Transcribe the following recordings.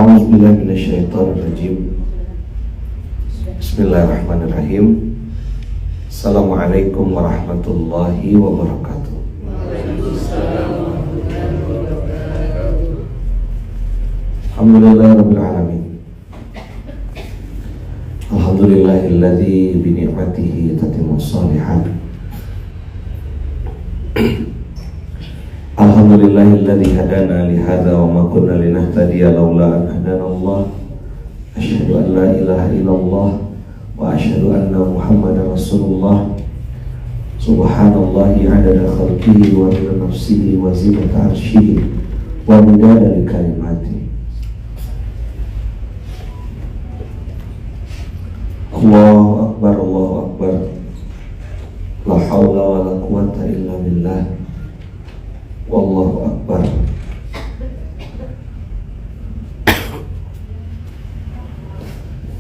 A'udzubillahi minasyaitonirrajim. Bismillahirrahmanirrahim. Assalamualaikum warahmatullahi wabarakatuh. Alhamdulillahirabbil alamin. Alhamdulillahilladzi bi ni'matihi tatimmus shalihat. Alhamdulillahilladzi hadana li hadza wa ma kunna linahtadiya laula an hadana Allah. Asyhadu an la ilaha illallah wa asyhadu anna Muhammadar Rasulullah. Subhanallahi 'adada khalqihi wa rida nafsihi wa zinata 'arsyihi wa midada kalimatihi. Allahu akbar, Allahu akbar. La haula wa la quwata illa billah. Wallahu akbar.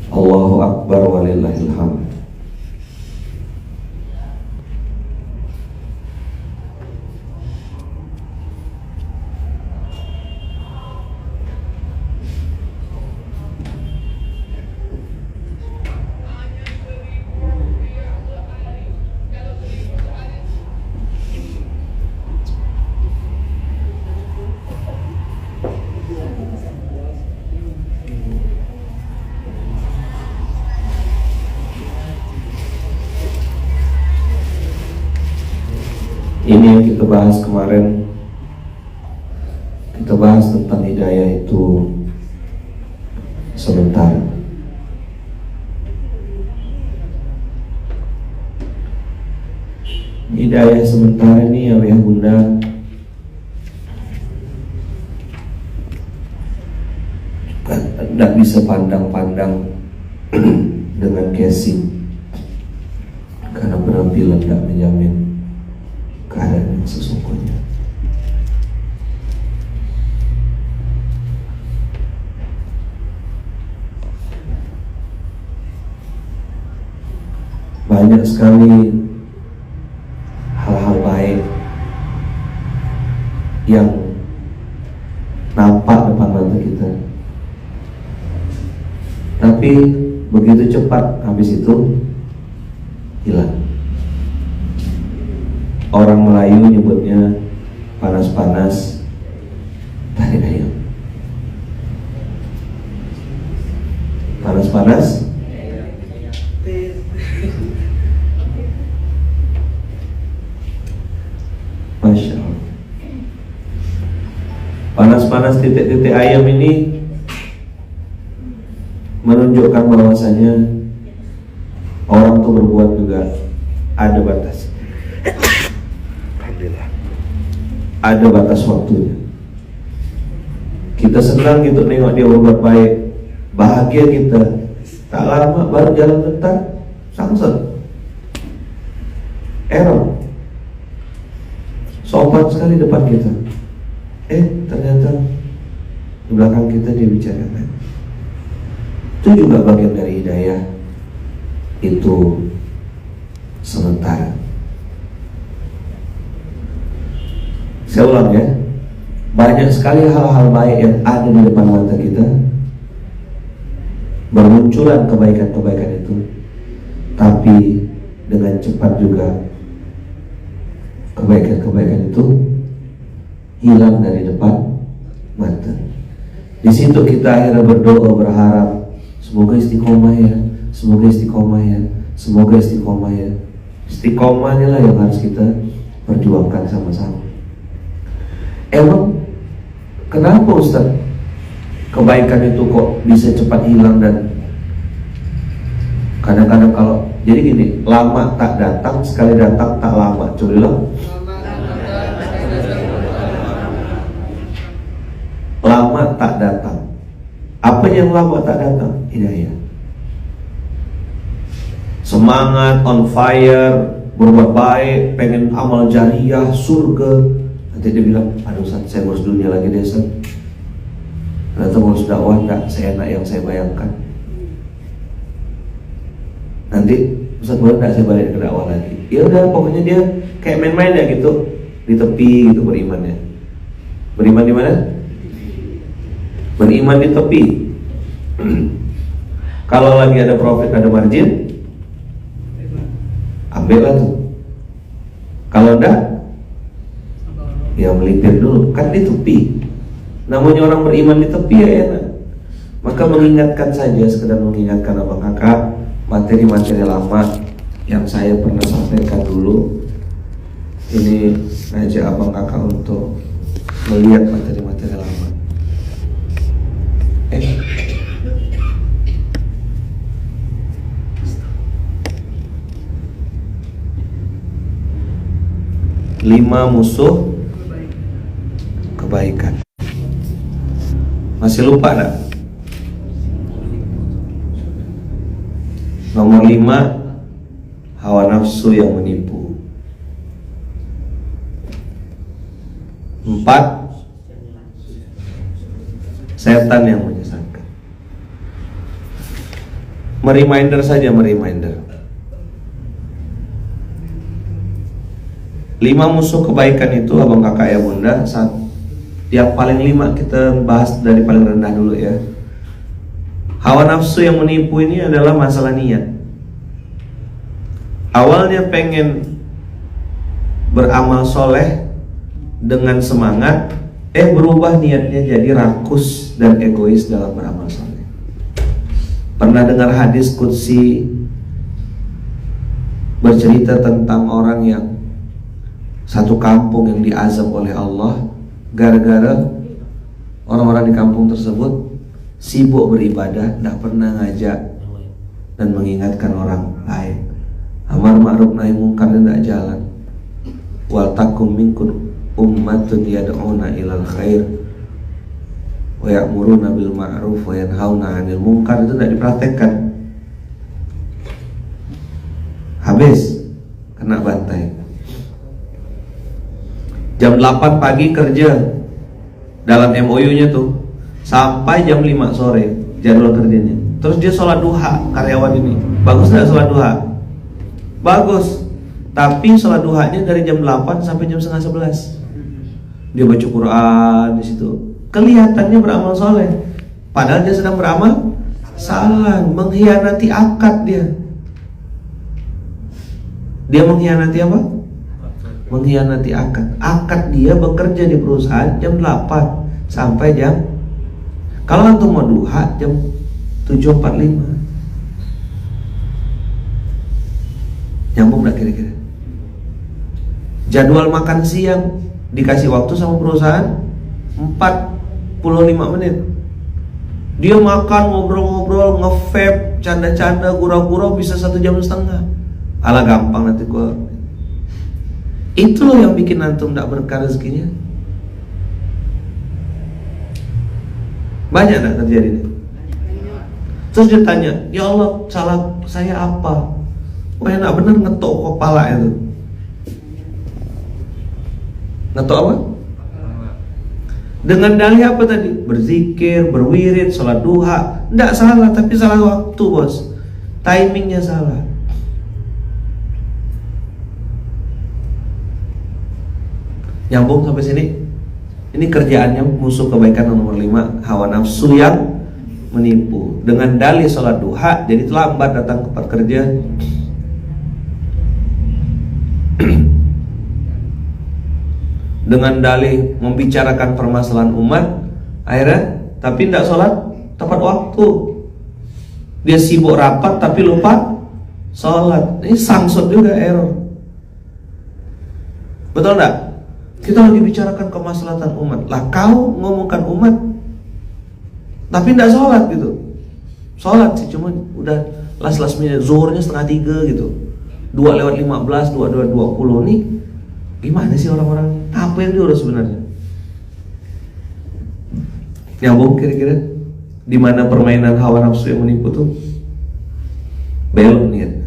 Allahu akbar walillahil hamd. Ini yang kita bahas kemarin. Kita bahas tentang hidayah itu sebentar. Hidayah sebentar ini ayah bunda tidak bisa pandang-pandang dengan casing, karena penampilan tidak menjamin keadaan yang sesungguhnya. Banyak sekali hal-hal baik yang nampak depan mata kita, tapi begitu cepat habis itu hilang. Orang Melayu nyebutnya panas-panas tarik ayam. Panas-panas Masya Allah. Panas-panas titik-titik ayam ini menunjukkan bahwasanya orang tuh berbuat juga ada batas. Ada batas waktunya. Kita senang gitu nengok dia berbuat baik, bahagia kita. Tak lama baru jalan bentar, samsung error. Sopan sekali depan kita, ternyata di belakang kita dia bicarakan. Itu juga bagian dari hidayah. Itu sementara. Saya ulang ya, banyak sekali hal-hal baik yang ada di depan mata kita, bermunculan kebaikan-kebaikan itu, tapi dengan cepat juga kebaikan-kebaikan itu hilang dari depan mata. Di situ kita akhirnya berdoa, berharap semoga istiqomah ya, semoga istiqomah ya, semoga istiqomah ya. Istiqomahnya lah yang harus kita perjuangkan sama-sama. Emang kenapa Ustaz kebaikan itu kok bisa cepat hilang? Dan kadang-kadang kalau jadi gini, lama tak datang, sekali datang tak lama. Coba bilang lama tak datang. Apa yang lama tak datang? Hidayah. Semangat, on fire, berbuat baik, pengen amal jariah, surga. Nanti dia bilang, aduh Ustaz, saya ngurus dunia lagi deh Ustaz. Ternyata ngurus dakwah enggak seenak yang saya bayangkan. Nanti Ustaz boleh enggak saya balik ke dakwah lagi? Ya udah, pokoknya dia kayak main-main ya gitu, di tepi gitu berimannya. Beriman di mana? Beriman di tepi. Kalau lagi ada profit, ada margin, ambillah tuh. Kalau enggak, ya melipir dulu. Kan di tepi. Namanya orang beriman di tepi ya enak. Maka mengingatkan saja, sekedar mengingatkan abang kakak, materi-materi lama yang saya pernah sampaikan dulu. Ini ngajak abang kakak untuk melihat materi-materi lama. 5 musuh kebaikan. Masih lupa tak? Nomor 5, hawa nafsu yang menipu. 4, setan yang menyesatkan. Mereminder saja, mereminder. 5 musuh kebaikan itu, abang kakak ya bunda, yang paling 5 kita bahas dari paling rendah dulu ya. Hawa nafsu yang menipu ini adalah masalah niat. Awalnya pengen beramal soleh dengan semangat, berubah niatnya jadi rakus dan egois dalam beramal soleh. Pernah dengar hadis qudsi bercerita tentang orang yang satu kampung yang diazab oleh Allah gara-gara orang-orang di kampung tersebut sibuk beribadah, tidak pernah ngajak dan mengingatkan orang lain. Amar ma'ruf nahi munkar tidak jalan. Wal takum minkum ummatun yad'una ilal khair wa ya'muruna bil ma'ruf wa yanhauna 'anil munkar, itu tidak dipraktekkan. Habis kena bantai. Jam 8 pagi kerja dalam MOU-nya tuh sampai jam 5 sore jadwal kerjanya. Terus dia sholat duha, karyawan ini. Bagus gak sholat duha? Bagus. Tapi sholat duhanya dari jam 8 sampai jam setengah 11. Dia baca Quran di situ. Kelihatannya beramal soleh, padahal dia sedang beramal salah, mengkhianati akad dia. Dia mengkhianati apa? Mengkhianati akad. Akad dia bekerja di perusahaan jam 8 sampai jam, kalau antum mau duha jam 7.45. Nyambung gak kira-kira? Jadwal makan siang dikasih waktu sama perusahaan 45 menit. Dia makan, ngobrol-ngobrol, nge-vape, canda-canda, gurau-gurau bisa 1,5 jam. Alah gampang nanti gua. Itu loh yang bikin antum tidak berkah rezekinya. Banyak tak terjadi nih? Terus dia tanya, ya Allah, salah saya apa? Wah enak bener ngetok kepala itu. Ngetok apa? Dengan dalih apa tadi? Berzikir, berwirid, sholat duha. Tidak salah, tapi salah waktu bos. Timingnya salah. Nyambung sampai sini? Ini kerjaannya musuh kebaikan nomor 5, hawa nafsu yang menipu. Dengan dalih sholat duha, jadi terlambat datang ke tempat kerja. Dengan dalih membicarakan permasalahan umat, akhirnya tapi tidak sholat tepat waktu. Dia sibuk rapat tapi lupa sholat. Ini sangsut juga, error. Betul tidak? Kita lagi bicarakan kemaslahatan umat. Lah kau ngomongkan umat tapi tidak sholat gitu. Sholat sih cuma udah last minute, zuhurnya 2:30 gitu, 2:15, 2:20 nih. Gimana sih orang-orang? Apa yang diurus sebenarnya? Nyambung kira-kira? Di mana permainan hawa nafsu yang menipu tuh? Belok niatnya.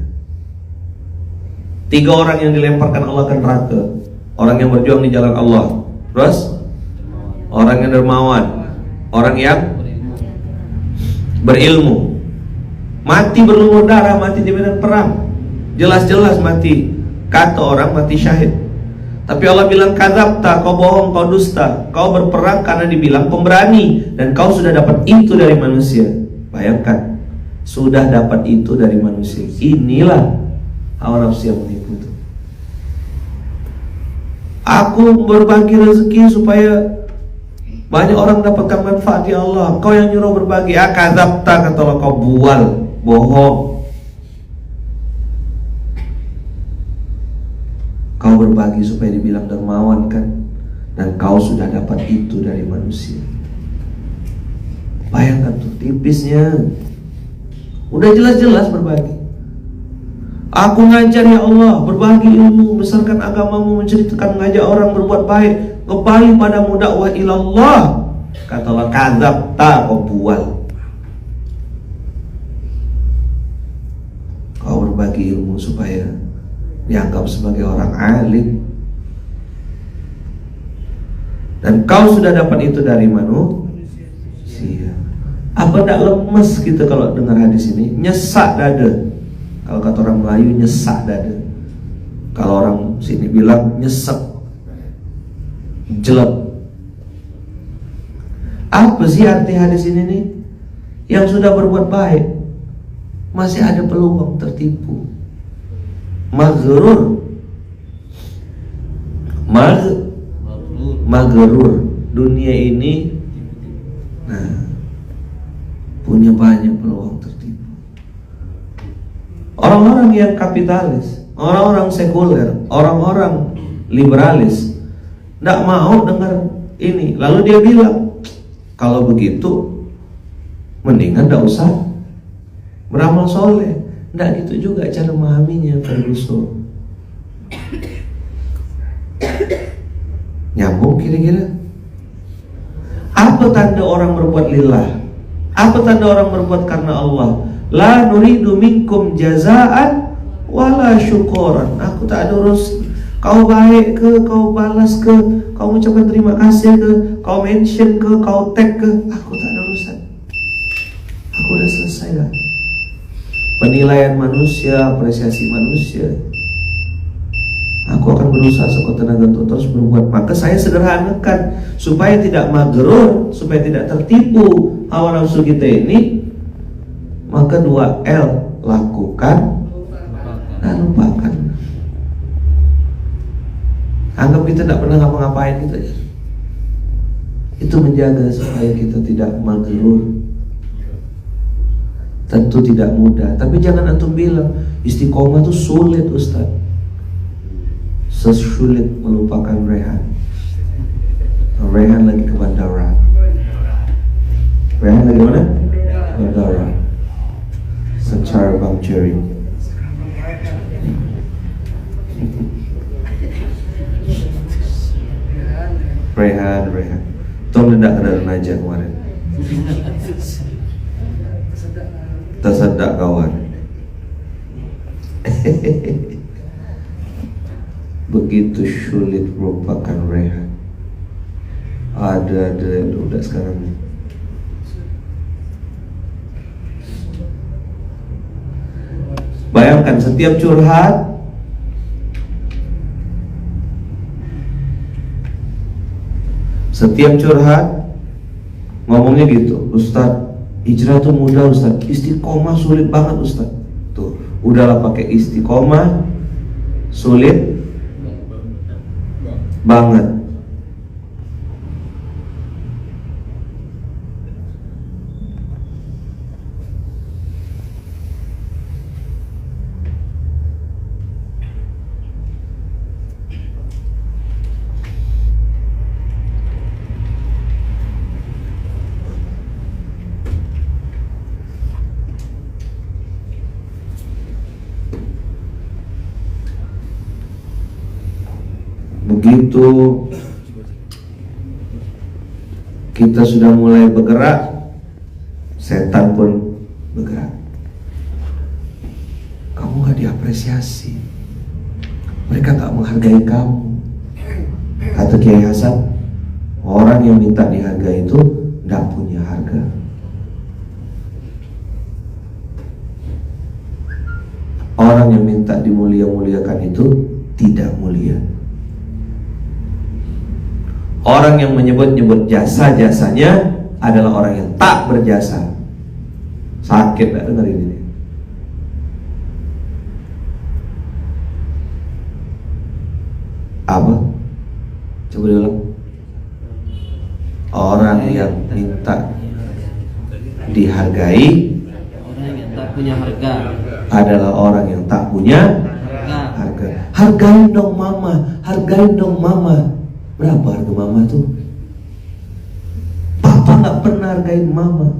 3 orang yang dilemparkan Allah ke neraka. Orang yang berjuang di jalan Allah. Terus orang yang dermawan, orang yang berilmu. Mati berlumur darah, mati di medan perang. Jelas-jelas mati. Kata orang mati syahid. Tapi Allah bilang kadzabta, kau bohong, kau dusta. Kau berperang karena dibilang pemberani, dan kau sudah dapat itu dari manusia. Bayangkan, sudah dapat itu dari manusia. Inilah hawa nafsu yang menipu itu. Aku berbagi rezeki supaya banyak orang dapatkan manfaat, ya Allah. Kau yang nyuruh berbagi. Kadzabta, kata Allah, kau bual, bohong. Kau berbagi supaya dibilang dermawan kan, dan kau sudah dapat itu dari manusia. Bayangkan tuh tipisnya. Udah jelas-jelas berbagi. Aku ngajar, ya Allah, berbagi ilmu, besarkan agamamu, menceritakan, mengajak orang berbuat baik, kembali padamu, dakwah ilallah. Kata Allah, kadzabta, kau bual. Kau berbagi ilmu supaya dianggap sebagai orang alim, dan kau sudah dapat itu dari manusia. Apa tak lemes kita kalau dengar hadis ini? Nyesak dada. Kalau kata orang Melayu, nyesak dada. Kalau orang sini bilang nyesek, jelek. Apa sih arti hadis ini nih? Yang sudah berbuat baik masih ada peluang tertipu. Maghrur, maghrur. Dunia ini, nah, punya banyak peluang tertipu. Orang-orang yang kapitalis, orang-orang sekuler, orang-orang liberalis tidak mau dengar ini. Lalu dia bilang, kalau begitu mendingan tidak usah beramal soleh. Tidak gitu juga cara memahaminya, Ferguson. Nyambung kira-kira? Apa tanda orang berbuat lillah? Apa tanda orang berbuat karena Allah? La nuridu minkum jazaan wala syukuran. Aku tak ada urus kau baik ke, kau balas ke, kau mengucapkan terima kasih ke, kau mention ke, kau tag ke. Aku tak ada urusan. Aku udah selesai lah. Penilaian manusia, apresiasi manusia. Aku akan berusaha sekuat tenaga untuk terus berbuat. Maka saya sederhanakan supaya tidak maghrur, supaya tidak tertipu hawa nafsu kita ini. Maka 2L, lakukan dan lupakan. Anggap kita tidak pernah ngapa-ngapain gitu aja. Itu menjaga supaya kita tidak maghrur. Tentu tidak mudah, tapi jangan antum bilang istiqomah itu sulit, Ustaz. Sesulit melupakan Rehan. Rehan lagi ke bandara. Rehan lagi mana? Bandara. Secara Bang Jerry. Rehan. Tom tidak kenal Najah kemarin. Tersedak kawan. Begitu sulit merupakan Rehan. Ada udah sekarang. Bayangkan setiap curhat ngomongnya gitu, Ustaz, hijrah tuh mudah Ustaz, istiqomah sulit banget Ustaz. Tuh, udahlah pakai istiqomah sulit banget. Begitu kita sudah mulai bergerak, setan pun bergerak. Kamu gak diapresiasi, mereka gak menghargai kamu. Kata Kiai Hasan, orang yang minta dihargai itu gak punya harga. Orang yang minta dimulia-muliakan itu tidak mulia. Orang yang menyebut-nyebut jasa-jasanya adalah orang yang tak berjasa. Sakit gak dengerin ini? Apa? Coba diulang. Orang yang minta dihargai orang yang tak punya harga adalah orang yang tak punya harga. Hargain dong mama, hargain dong mama. Berapa harga mama tuh? Papa gak pernah hargain mama.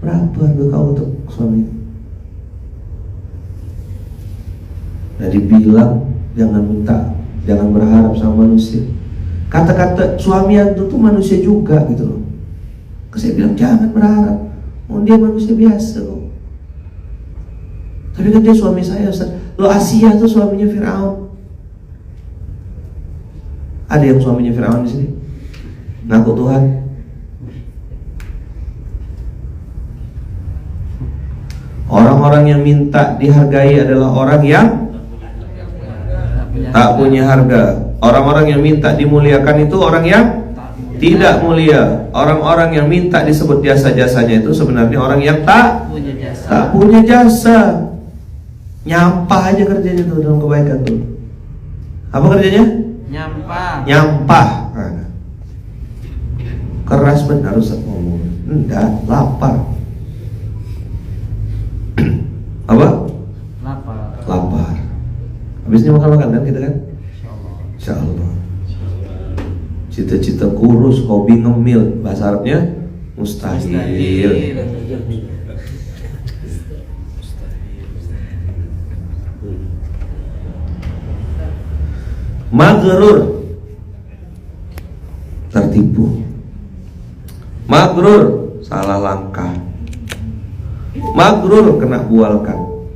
Berapa harga kau untuk suami? Nah, dibilang jangan berharap sama manusia. Kata-kata suami itu tuh manusia juga gitu loh. Saya bilang jangan berharap. Dia manusia biasa loh. Tapi kan dia suami saya, Ustaz. Lo Asia tuh suaminya Firaun. Ada yang suaminya Firaun di sini? Ngaku Tuhan. Orang-orang yang minta dihargai adalah orang yang tak punya harga. Orang-orang yang minta dimuliakan itu orang yang tidak mulia. Orang-orang yang minta disebut jasa-jasanya itu sebenarnya orang yang tak punya jasa. Nyampah aja kerjanya tuh dalam kebaikan tuh. Apa kerjanya? Nyampah. Nah. Keras benar Ustaz ngomong. Enggak, lapar. Apa? Lapar. Habis ini makan-makan kan kita kan? Insyaallah. Cita-cita kurus, hobi ngemil, bahasa Arabnya mustahil. Maghrur, tertipu. Maghrur, salah langkah. Maghrur, kena bualkan.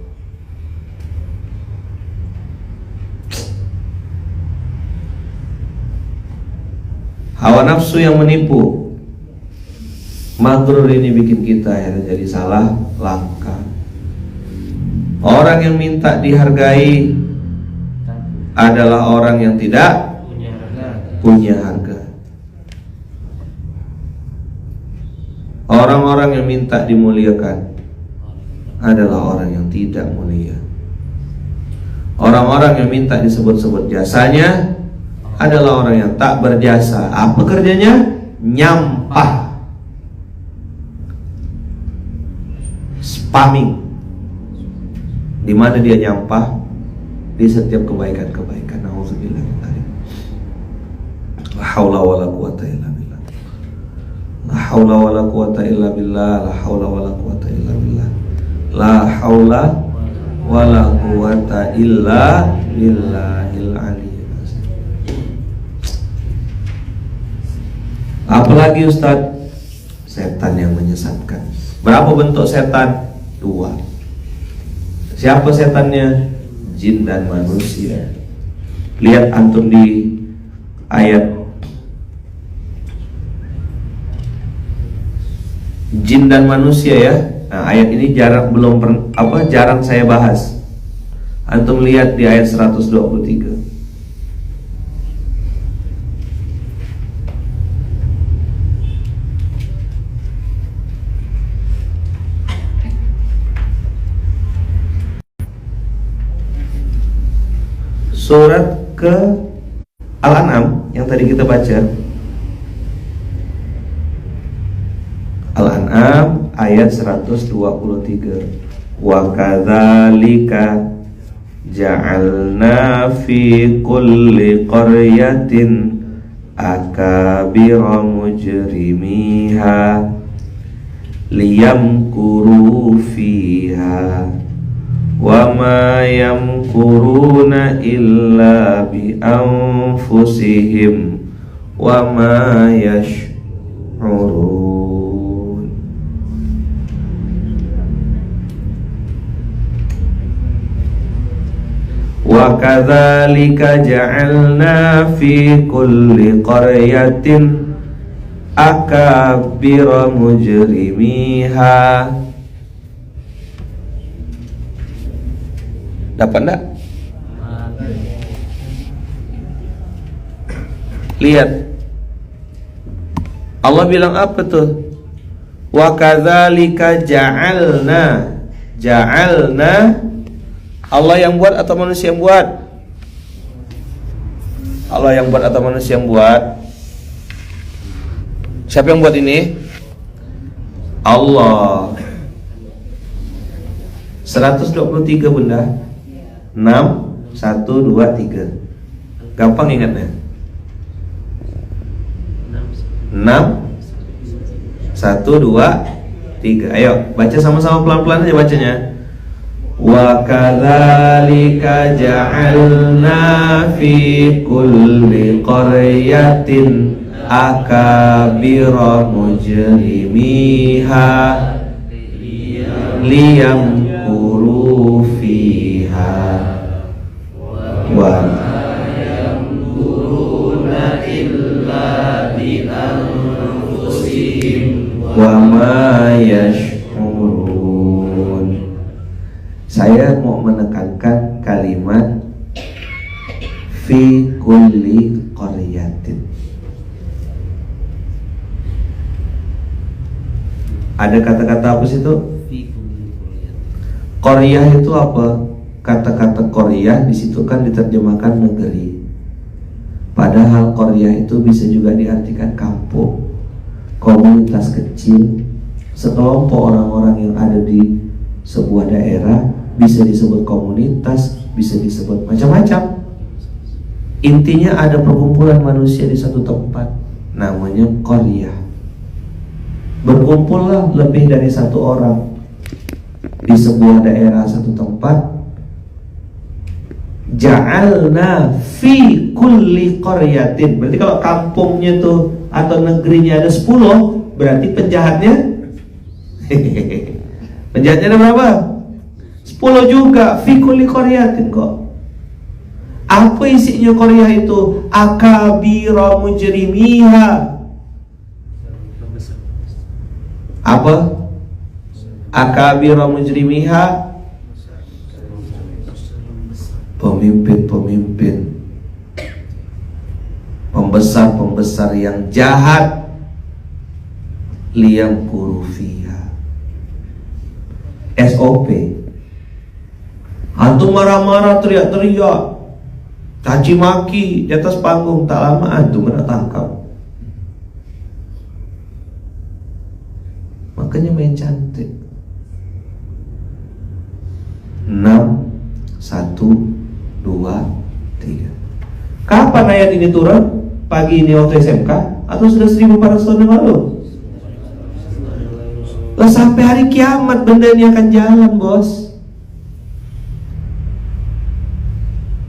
Hawa nafsu yang menipu. Maghrur ini bikin kita jadi salah langkah. Orang yang minta dihargai adalah orang yang tidak punya harga. Orang-orang yang minta dimuliakan adalah orang yang tidak mulia. Orang-orang yang minta disebut-sebut jasanya adalah orang yang tak berjasa. Apa kerjanya? Nyampah, spamming. Di mana dia nyampah? Di setiap kebaikan-kebaikan. Nauzubillah. La haula wala quwata illa billah. La haula wala quwata illa billah. La haula wala quwata illa billah. La haula wala quwata illa billahil aliyyil azim. Apalagi Ustaz? Setan yang menyesatkan. Berapa bentuk setan? 2. Siapa setannya? Jin dan manusia. Lihat antum di ayat jin dan manusia ya. Nah, ayat ini jarang saya bahas. Antum lihat di ayat 123. Surat ke Al-An'am yang tadi kita baca. Al-An'am ayat 123. Wa kadzalika ja'alna fi kulli qaryatin akabira mujrimiha liyamkuru fiha wa ma yamkuruna illa bi anfusihim wa ma yash'urun. Wa kadzalika ja'alna fi kulli qaryatin akabira mujrimiha. Dapat enggak? Lihat Allah bilang apa tuh? Wa kadzalika ja'alna. Allah yang buat atau manusia yang buat? Allah yang buat atau manusia yang buat? Siapa yang buat ini? Allah. 123 bunda. 6 1 2 3. Gampang ingatnya. 6 1 2 3. Ayo baca sama-sama pelan-pelan aja bacanya. Wa kadzalika ja'alna fi kulli qaryatin akabira mujrimiha liyamkuru fiha wa yamkuruna illa bi anfusihim wa ma yash'urun. Saya mau menekankan kalimat fi kulli qaryatin. Ada kata-kata apa sih itu? Qaryah itu apa? Kata-kata qaryah di situ kan diterjemahkan negeri. Padahal qaryah itu bisa juga diartikan kampung, komunitas kecil, sekelompok orang-orang yang ada di sebuah daerah, bisa disebut komunitas, bisa disebut macam-macam. Intinya ada perkumpulan manusia di satu tempat, namanya qaryah. Berkumpullah lebih dari satu orang di sebuah daerah, satu tempat. Ja'alna fi kulli qaryatin. Berarti kalau kampungnya tuh atau negerinya ada 10, berarti penjahatnya penjahatnya ada berapa? 10 juga. Fi kulli qaryatin kok. Apa isinya qaryah itu? Akabira mujrimiha. Apa? Akabira mujrimiha, pemimpin-pemimpin, pembesar-pembesar yang jahat. Liyamkuru fiha. SOP. Antum marah-marah, teriak-teriak, caci maki di atas panggung, tak lama antum kena tangkap. Makanya main cantik. 6 1 2 3. Kapan ayat ini turun? Pagi ini waktu SMK atau sudah 1400 tahun yang lalu? Lah sampai hari kiamat benda ini akan jalan, bos.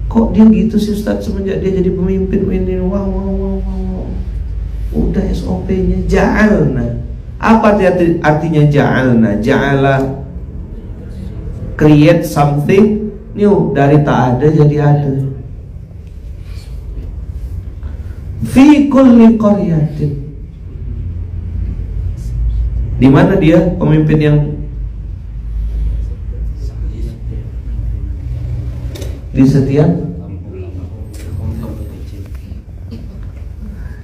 Kok dia gitu sih Ustaz semenjak dia jadi pemimpin ini? Wow. Udah SOP-nya ja'alna. Apa artinya ja'alna? Ja'ala, create something new, dari tak ada jadi ada. Fi kulli qaryatin. Di mana dia pemimpin yang di setiap?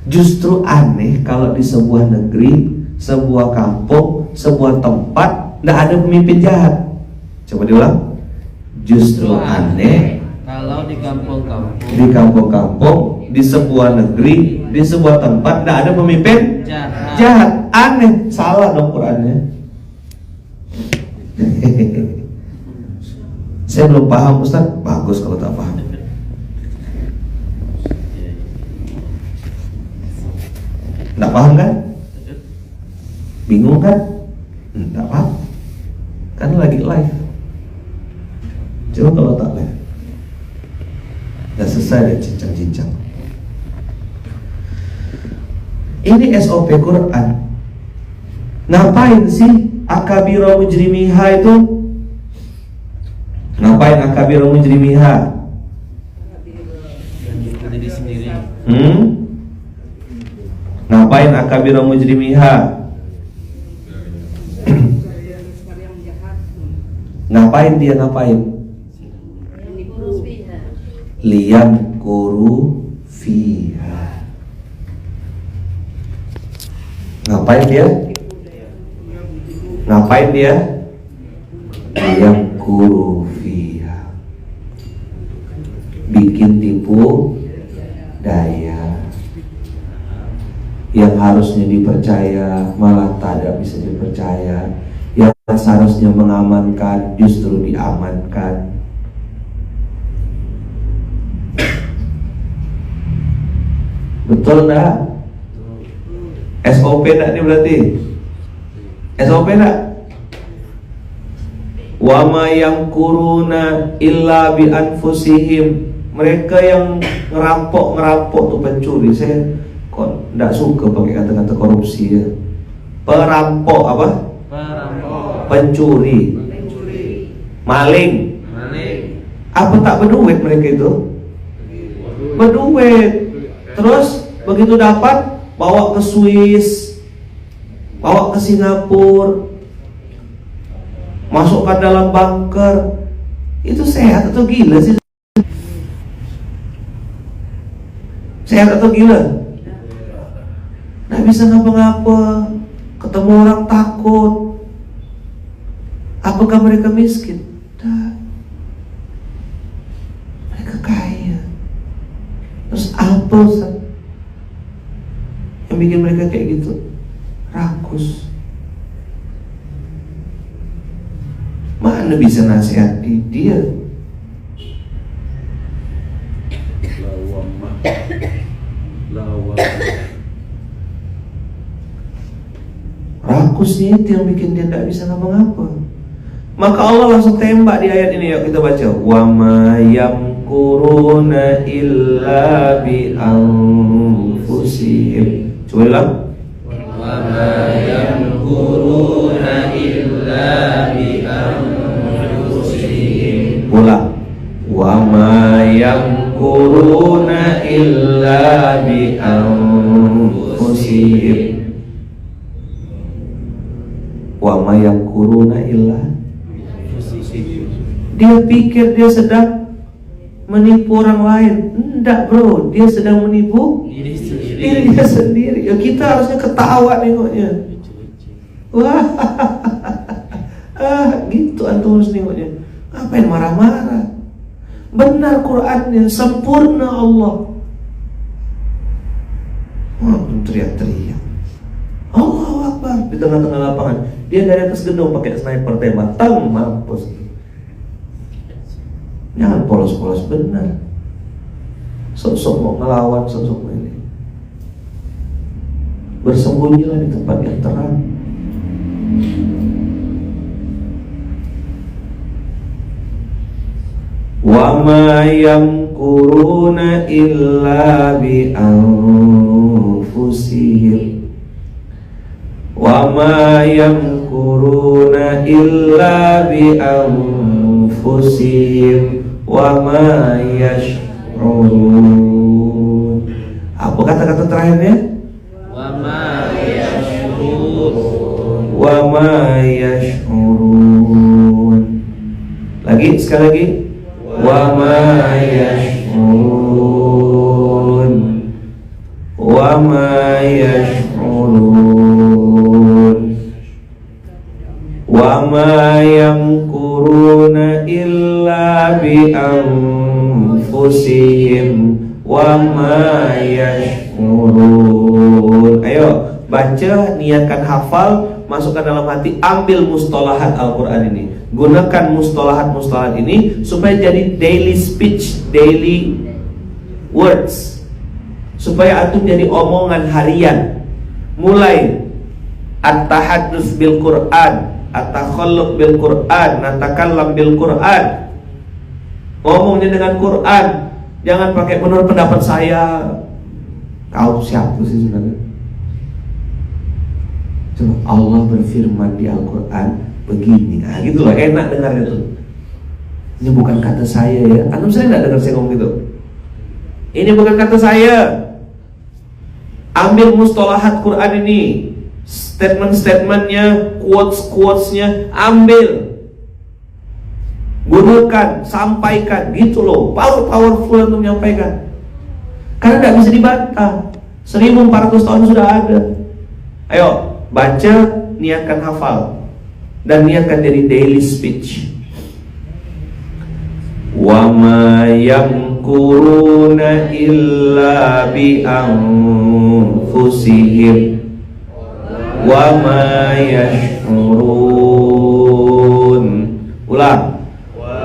Justru aneh kalau di sebuah negeri, sebuah kampung, sebuah tempat tidak ada pemimpin jahat. Coba diulang. Justru aneh kalau di kampung-kampung, di sebuah negeri, di sebuah tempat tidak ada pemimpin jahat. Aneh, salah dong Qurannya. Saya belum paham Ustaz. Bagus kalau tak paham. Tidak paham kan? Bingung kan? Tidak paham. Kan lagi live. Coba kalau tak live, udah selesai deh cincang-cincang. Ini SOP Quran. Ngapain sih akabira mujrimiha itu? Ngapain akabira mujrimiha? diri sendiri. Ngapain akabira mujrimiha? Ngapain dia ngapain? Liyamkuru fiha. Ngapain dia? Ngapain dia? Yang kuru fiha, bikin tipu daya. Yang harusnya dipercaya malah tidak bisa dipercaya. Yang seharusnya mengamankan justru diamankan. Betul enggak? SOP enggak nih berarti? SOP enggak? Wa ma yang kuruna illa bi anfusihim. Mereka yang ngerampok tuh pencuri. Saya kok enggak suka pakai kata-kata korupsi ya. Perampok apa? Perampok. Pencuri. Maling. Apa tak berduit mereka itu? Berduit. Terus begitu dapat bawa ke Swiss, bawa ke Singapura, masukkan dalam bunker. Itu sehat atau gila sih? Sehat atau gila? Nggak bisa ngapa-ngapa. Ketemu orang takut. Apakah mereka miskin? Tidak. Mereka kaya. Terus apa Ustaz yang bikin mereka kayak gitu? Rakus. Mana bisa nasihati dia? Rakusnya itu yang bikin dia tidak bisa ngapa-ngapa. Maka Allah langsung tembak di ayat ini. Yuk kita baca. Wa ma yamkuruna illa bi anfusihim. Coba ulang. Wa ma yamkuruna illa bi anfusihim. Ulang. Wa ma yamkuruna illa bi anfusihim. Wa ma yamkuruna illa. Dia pikir dia sedang menipu orang lain. Enggak bro, dia sedang menipu diri dia sendiri. Ya kita harusnya ketawa nengoknya. Wah, gitu antum harus nengoknya. Ngapain marah-marah? Benar Qurannya, sempurna Allah. Wah, teriak-teriak. Allahu Akbar di tengah-tengah lapangan. Dia dari atas gedung pakai sniper tembak, mampus. Jangan polos-polos, benar. Sok-sok mau ngelawan, sok-sok ini. Bersembunyilah di tempat yang terang. Wa ma yamkuruna illa bi anfusihim. Wa ma yamkuruna illa bi anfusihim wa ma yash'urun. Apa kata-kata terakhirnya? Wa ma yash'urun. Wa ma yash'urun. Lagi, sekali lagi. Wa ma yash'urun. Wa ma yash'urun. Wa ma yamkuruna illa bi anfusihim wa ma yash'urun. Ayo baca, niatkan hafal, masukkan dalam hati, ambil mustalahat Al-Quran ini. Gunakan mustalahat-mustalahat ini supaya jadi daily speech, daily words, supaya antum jadi omongan harian. Mulai at-tahaddus bil Quran, at-takhalluq bil Quran, natakallam bil Quran. Ngomongnya dengan Quran, jangan pakai menurut pendapat saya. Kau siapa sih sebenarnya? Coba Allah berfirman di Al-Quran begini, gitu loh, enak dengarnya tuh. Ini bukan kata saya ya. Antum sering nggak dengar saya ngomong gitu? Ini bukan kata saya. Ambil mustalahat Quran ini, statement-statementnya, quotes-quotesnya, ambil, gunakan, sampaikan, gitu loh. Powerful untuk menyampaikan. Karena nggak bisa dibantah. 1400 tahun sudah ada. Ayo, baca, niatkan hafal. Dan niatkan dari daily speech. Wa ma yamkuruna illa bi anfusihim wa ma yash'urun. Ulang.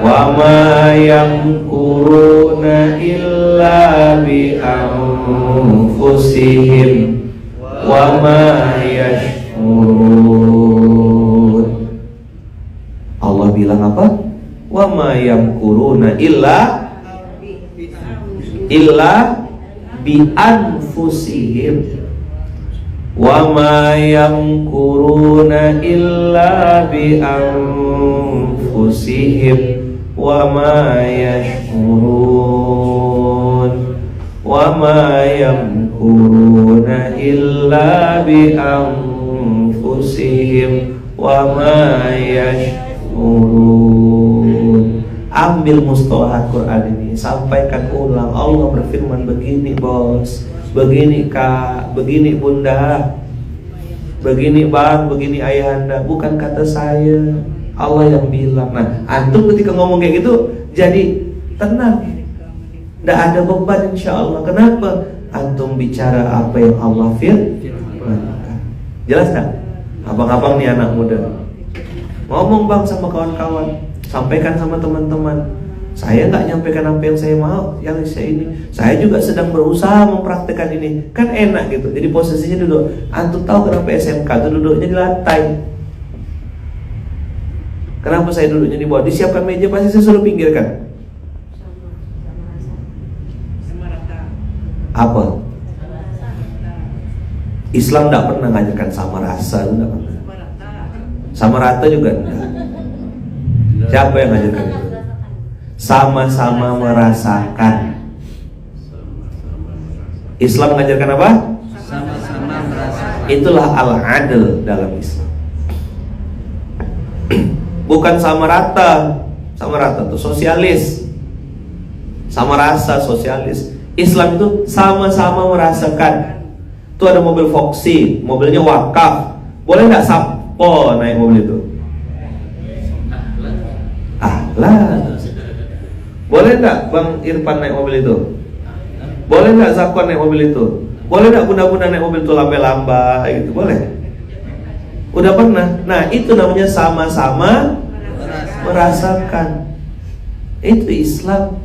Wa ma yamkuruna illa bi anfusihim wa ma yash'urun. Allah bilang apa? Wa ma yamkuruna illa bi anfusihim wa ma yamkuruna illa bi anfusihim wa ma yash'urun wa ma yamkuruna illa bi anfusihim wa ma yash'urun. Ambil mustalahat Quran ini, sampaikan ulang. Allah berfirman begini bos, begini kak, begini bunda, begini bang, begini ayahanda. Bukan kata saya, Allah yang bilang. Nah, antum ketika ngomong kayak gitu jadi tenang, tidak ada beban insya Allah. Kenapa? Antum bicara apa yang Allah firmankan. Jelas tak? Abang-abang nih anak muda, ngomong bang sama kawan-kawan, sampaikan sama teman-teman. Saya nggak nyampaikan apa yang saya mau, yang saya ini. Saya juga sedang berusaha mempraktekkan ini. Kan enak gitu. Jadi posisinya duduk. Antum tahu kenapa SMK itu duduknya di lantai? Kenapa saya duduknya di bawah? Disiapkan meja pasti saya suruh pinggirkan. Apa? Islam tidak pernah ngajarkan sama rasa, tidak pernah. Sama rata juga enggak. Siapa yang ngajarkan itu? Sama-sama merasakan. Islam mengajarkan apa? Sama-sama merasakan. Itulah al-adl dalam Islam. Bukan sama rata. Sama rata itu sosialis. Sama rasa sosialis. Islam itu sama-sama merasakan. Itu ada mobil Foxy, mobilnya wakaf. Boleh nggak Sapo naik mobil itu? Lah, boleh nggak Bang Irfan naik mobil itu? Boleh nggak Zakwan naik mobil itu? Boleh nggak bunda-bunda naik mobil itu lambai-lambai gitu? Boleh? Udah pernah? Nah itu namanya sama-sama merasakan. Itu Islam.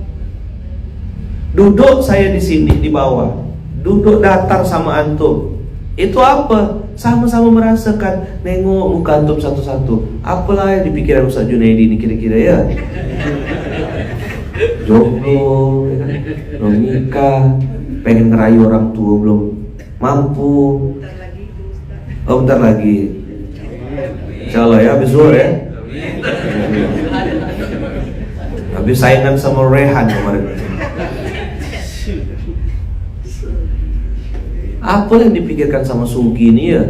Duduk saya di sini di bawah, duduk datar sama antum. Itu apa? Sama-sama merasakan. Nengok muka antum satu-satu. Apalah yang di pikiran Ustaz Junaidi ini kira-kira ya? Jomblo, ya kan? Belum nikah, pengen ngerayu orang tua belum mampu. Oh bentar lagi. Insyaallah ya, habis zuhur ya. Habis saingan sama Rehan kemarin. Apa yang dipikirkan sama Sugi ini ya?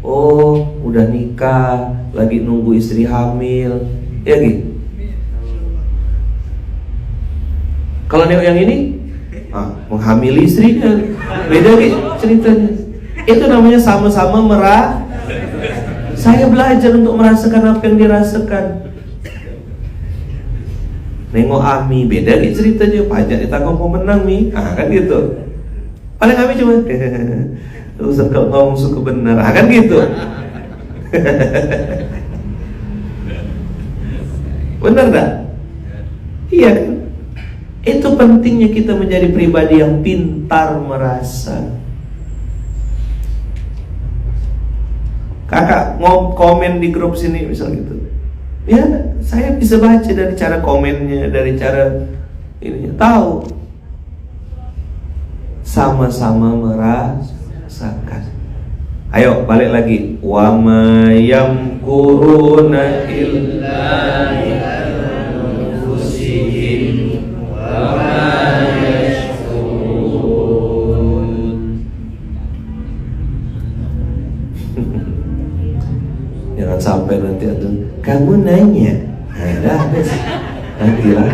Oh, udah nikah, lagi nunggu istri hamil, ya gitu. Kalau nengok yang ini, menghamili istrinya, beda gitu ceritanya. Itu namanya sama-sama Saya belajar untuk merasakan apa yang dirasakan. Nengok Ami, beda gitu ceritanya. Pajak ditanggung pemenang Mi, kan gitu. Paling kami cuma Ustaz kalau ngomong suka benar, kan gitu. Benar tak? Iya kan? Itu pentingnya kita menjadi pribadi yang pintar merasa. Kakak mau komen di grup sini misal gitu, ya saya bisa baca dari cara komennya, dari cara ininya, tahu. Sama-sama merasakan. Ayo balik lagi. Wa ma yamkuruna illa bi anfusihim wa ma yash'urun. Jangan sampai nanti ada kamu nanya. Dah nantilah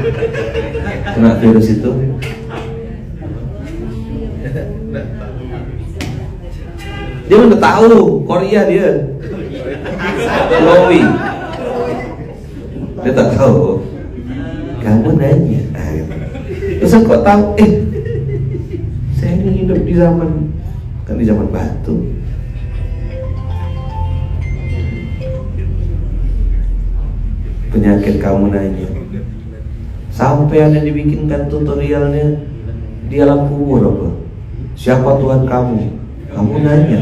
kena virus itu. Dia udah tahu Korea dia. Chloe. Dia tak tahu. Kamu nanya. Terus kok tahu? Saya ini hidup di zaman, kan di zaman batu. Penyakit kamu nanya. Sampai ada dibikinkan tutorialnya di alam kubur apa? Siapa Tuhan kamu? Kamu nanya.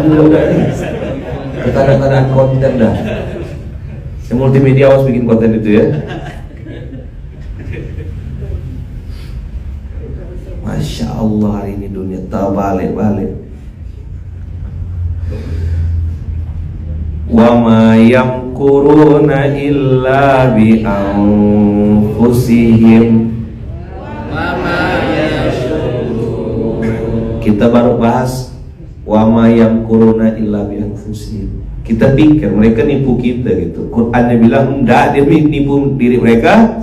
Udah nih. Ketanda-tandaan konten dah. Yang multimedia harus bikin konten itu ya. Masya Allah, hari ini dunia terbalik-balik. Wa ma yamkuruna illa bi anfusihim. Kita baru bahas wa ma yamkuruna illa bi anfusihim. Kita pikir mereka nipu kita gitu. Qurannya bilang enggak, dia nipu diri mereka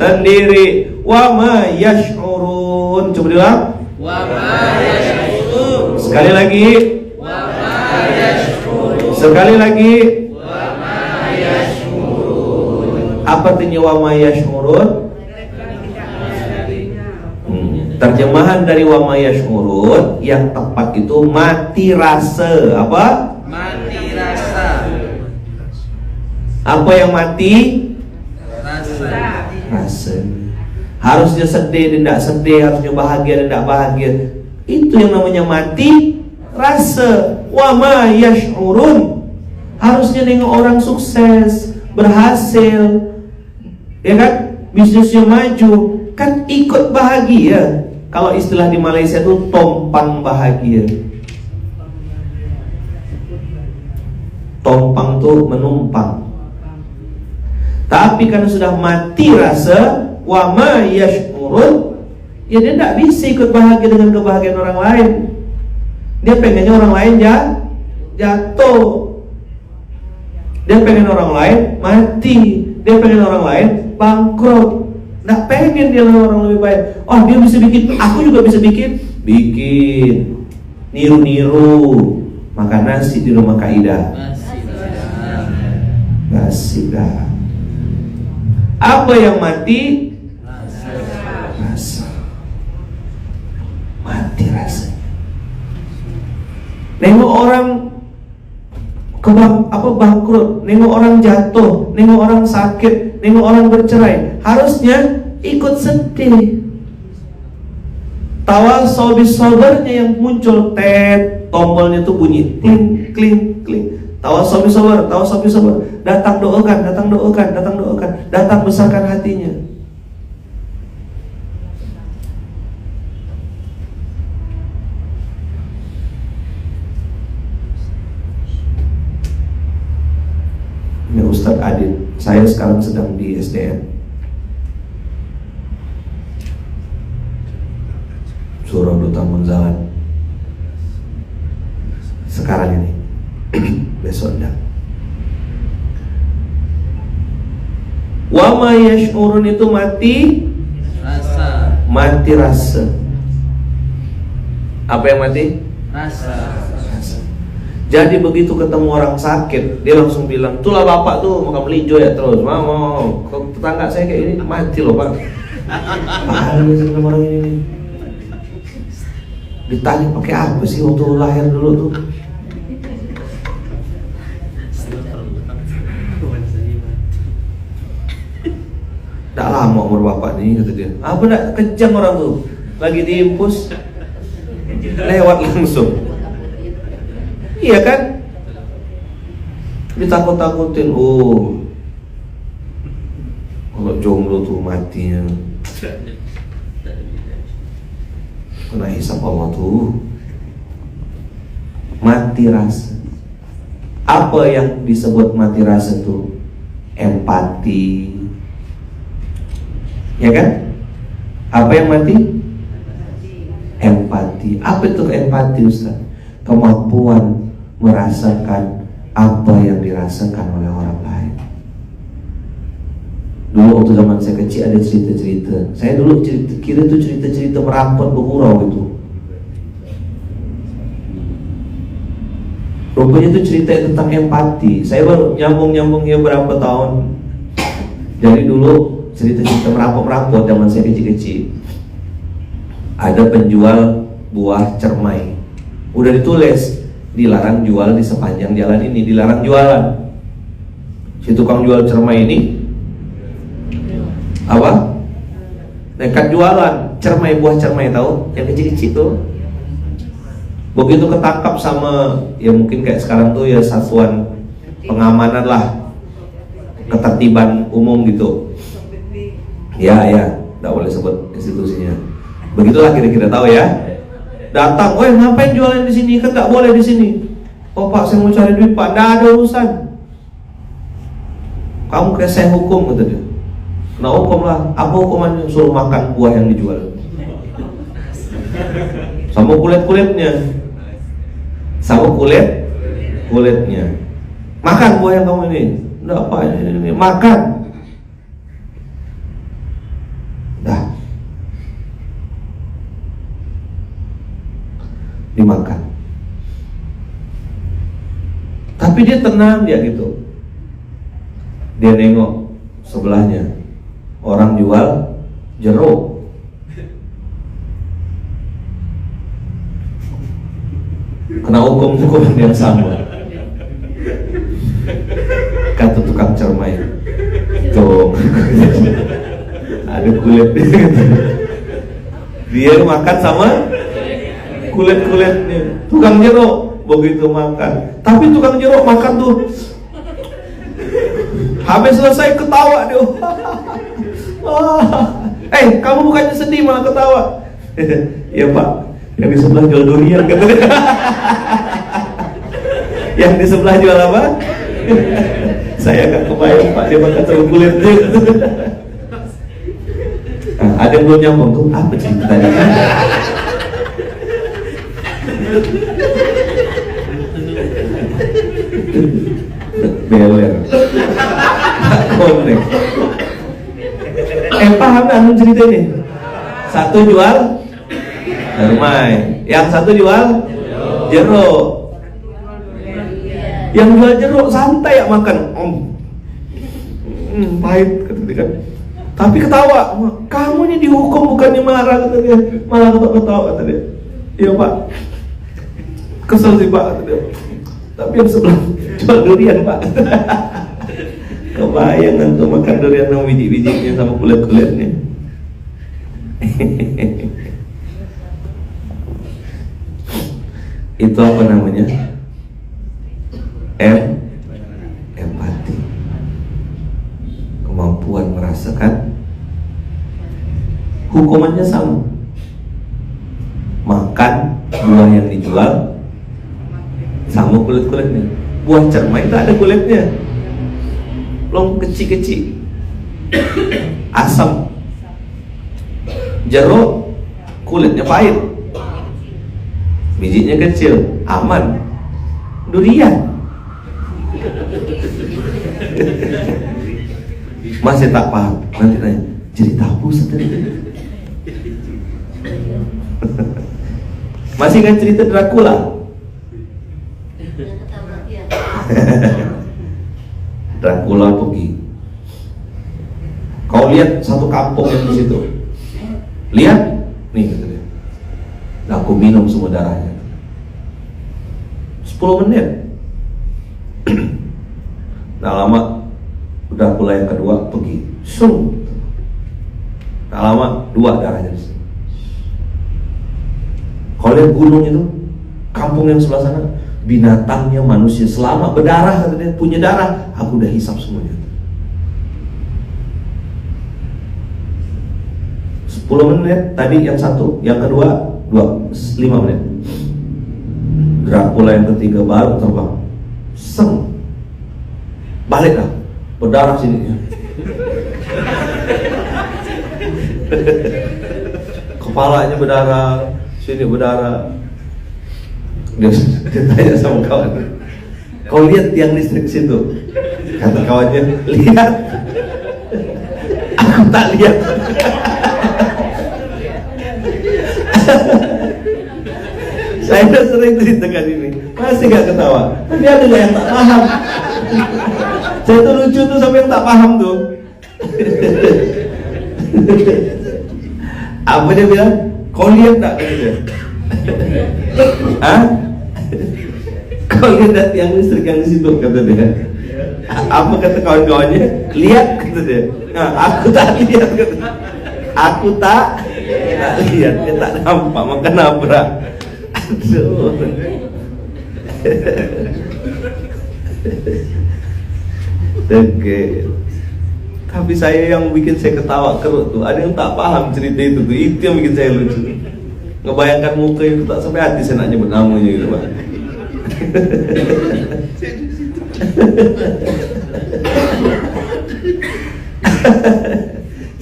sendiri. Wa ma yash'urun. Coba bilang wa ma yash'urun. Sekali lagi wa ma yash'urun. Sekali lagi wa ma yash'urun. Apa artinya wa ma yash'urun? Terjemahan dari wa ma yash'urun yang tepat itu mati rasa. Apa? Mati rasa. Apa yang mati? Rasa. Harusnya sedih dan tidak sedih, harusnya bahagia dan tidak bahagia. Itu yang namanya mati rasa. Wa ma yash'urun. Harusnya nengok orang sukses, berhasil, ya kan, bisnisnya maju, kan ikut bahagia. Kalau istilah di Malaysia itu tompang bahagia. Tompang tuh menumpang. Tapi karena sudah mati rasa, wa ma yash'urun, ya dia tidak bisa ikut bahagia dengan kebahagiaan orang lain. Dia pengennya orang lain jatuh. Dia pengen orang lain mati. Dia pengen orang lain bangkrut. Tidak pengen dia orang lebih baik. Oh, dia bisa bikin, aku juga bisa bikin. Niru-niru. Makan nasi di rumah Kaidah. Nasi dah. Apa yang mati? Rasa. Mati rasanya. Nengok orang bangkrut, nengok orang jatuh, nengok orang sakit, nengok orang bercerai, harusnya ikut sedih. Tawasaw bis sabarnya yang muncul, tombolnya tuh bunyi kling kling kling. Tawasaw bis sabar, tawasaw bis sabar. Datang doakan, datang doakan, datang doakan, datang besarkan hatinya. Ini Ustadz Adit, saya sekarang sedang di SDM Surah Duta Munzalan. Sekarang ini besok enggak. Wa ma yash'urun itu mati rasa. Mati rasa. Apa yang mati? Rasa. Jadi begitu ketemu orang sakit, dia langsung bilang, "Itulah bapak tuh makan melinjo ya terus. Mau. Kok tetangga saya kayak ini mati loh, Pak." Bahaya sama orang ini. Ditanya pakai apa sih waktu lahir dulu tuh? Tidak lama umur bapak nih, kata dia. Apa nak kejam orang tuh, lagi diimpus lewat langsung. Iya kan? Ditakut-takutin. Oh, kalau jomblo tuh matinya kena hisab Allah tuh. Mati rasa. Apa yang disebut mati rasa tuh? Empati. Ya kan? Apa yang mati? Empati. Apa itu empati, Ustaz? Kemampuan merasakan apa yang dirasakan oleh orang lain. Dulu waktu zaman saya kecil ada cerita-cerita. Saya dulu kira itu cerita-cerita merampok bergurau itu. Rupanya itu cerita tentang empati. Saya baru nyambung-nyambungnya berapa tahun. Jadi dulu cerita-cerita merapot-merapot zaman saya kecil-kecil. Ada penjual buah cermai. Udah ditulis dilarang jual di sepanjang jalan ini, dilarang jualan. Si tukang jual cermai ini apa? Nekat jualan cermai, buah cermai, tahu? Yang kecil-kecil tuh. Begitu ketangkap sama ya mungkin kayak sekarang tuh ya satuan pengamanan lah, ketertiban umum gitu. Ya, nggak boleh sebut institusinya. Begitulah kira-kira, tahu ya. Datang, ngapain jualan di sini? Kan nggak boleh di sini. Oh Pak, saya mau cari duit Pak. Nggak ada urusan. Kamu kayak saya hukum, kata dia. Nah hukum lah. Apa hukumannya? Suruh makan buah yang dijual sama kulit-kulitnya. Sama kulitnya. Makan buah yang kamu ini. Nggak apa ini. Makan. Dah. Dimakan. Tapi dia tenang, dia gitu. Dia nengok sebelahnya, orang jual jeruk. Kena hukum yang sama. Kata tukang cermai, tuh ada kulit. Dia makan sama kulit-kulitnya. Tukang jeruk begitu makan. Tapi tukang jeruk makan tuh, habis selesai ketawa dia. Kamu bukannya sedih malah ketawa. Iya Pak, yang di sebelah jual durian katanya. Yang di sebelah jual apa? Saya gak kebayang Pak, dia makan sama kulitnya. Ada yang belum nyambung tuh, apa ceritanya? Beler. Konek. Paham gak anu cerita ini? Satu jual cermai, yang satu jual jeruk. Yang jual jeruk santai ya makan. Pahit kata dia kan. Tapi ketawa. Kamu ini dihukum bukannya marah kata dia. Malah ketawa kata dia. Iya Pak. Kesel sih Pak kata dia. Tapi yang sebelah jual durian Pak. Kebayang kan tuh makan durian sama biji-bijinya sama kulit-kulitnya. Itu apa namanya? Empati. Kemampuan merasakan. Hukumannya sama. Makan buah yang dijual sama kulit-kulitnya. Buah cermai itu ada kulitnya, belum kecil-kecil, asam. Jeruk kulitnya pahit, bijinya kecil, aman. Durian masih tak paham. Nanti nanya, cerita apa tadi? Masih kan cerita Dracula? Dracula pergi. Kau lihat satu kampung yang di situ. Lihat, nih kata dia. Aku minum semua darahnya. 10 menit. Nah lama, Dracula yang kedua pergi. Nah lama, 2 darahnya. Kau lihat gunung itu, kampung yang sebelah sana, binatangnya, manusia, selama berdarah kata dia, punya darah, aku udah hisap semuanya. 10 menit tadi yang satu, yang kedua 5 menit. Dracula yang ketiga baru terbang. Balik dah, berdarah sini. Kepalanya berdarah, sini berdarah. Dia tanya sama kawan, kau lihat tiang listrik situ? Kata kawannya, lihat. Aku tak lihat. Saya sering ceritakan ini. Masih gak ketawa? Tapi ada nggak yang tak paham? Saya tuh lucu tuh sampai yang tak paham tuh. Apa dia bilang? Kau lihat tak? Kata dia. Hah? Kau lihat yang listrik yang di situ? Kata dia. Apa kata kawan-kawannya? Lihat, kata dia. Nah, aku tak lihat, kata dia. Aku tak lihat, dia tak nampak, maka nabrak. Aduh. Oke. Tapi saya yang bikin saya ketawa kerut tuh, ada yang tak paham cerita itu tuh, itu yang bikin saya lucu. Ngebayangkan muka itu tak sampai hati saya nak nyebut namanya gitu, Pak.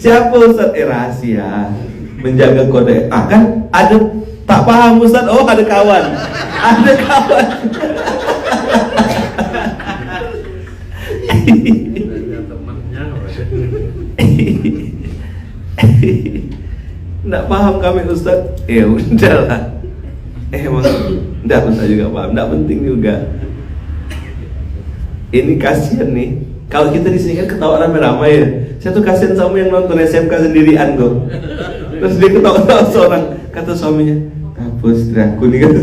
Siapa Ustaz? Rahasia, menjaga kode. Kan ada tak paham Ustaz. Oh, ada kawan. Ada kawan. Nggak paham kami Ustaz. Udahlah. Emang nggak juga paham. Nggak penting juga. Ini kasihan nih. Kalau kita di sini kan ketawa ramai-ramai ya. Saya tuh kasihan sama yang nonton SMK sendirian tuh. Terus dia ketawa-ketawa seorang. Kata suaminya, "Apa istri aku nih?" Kata.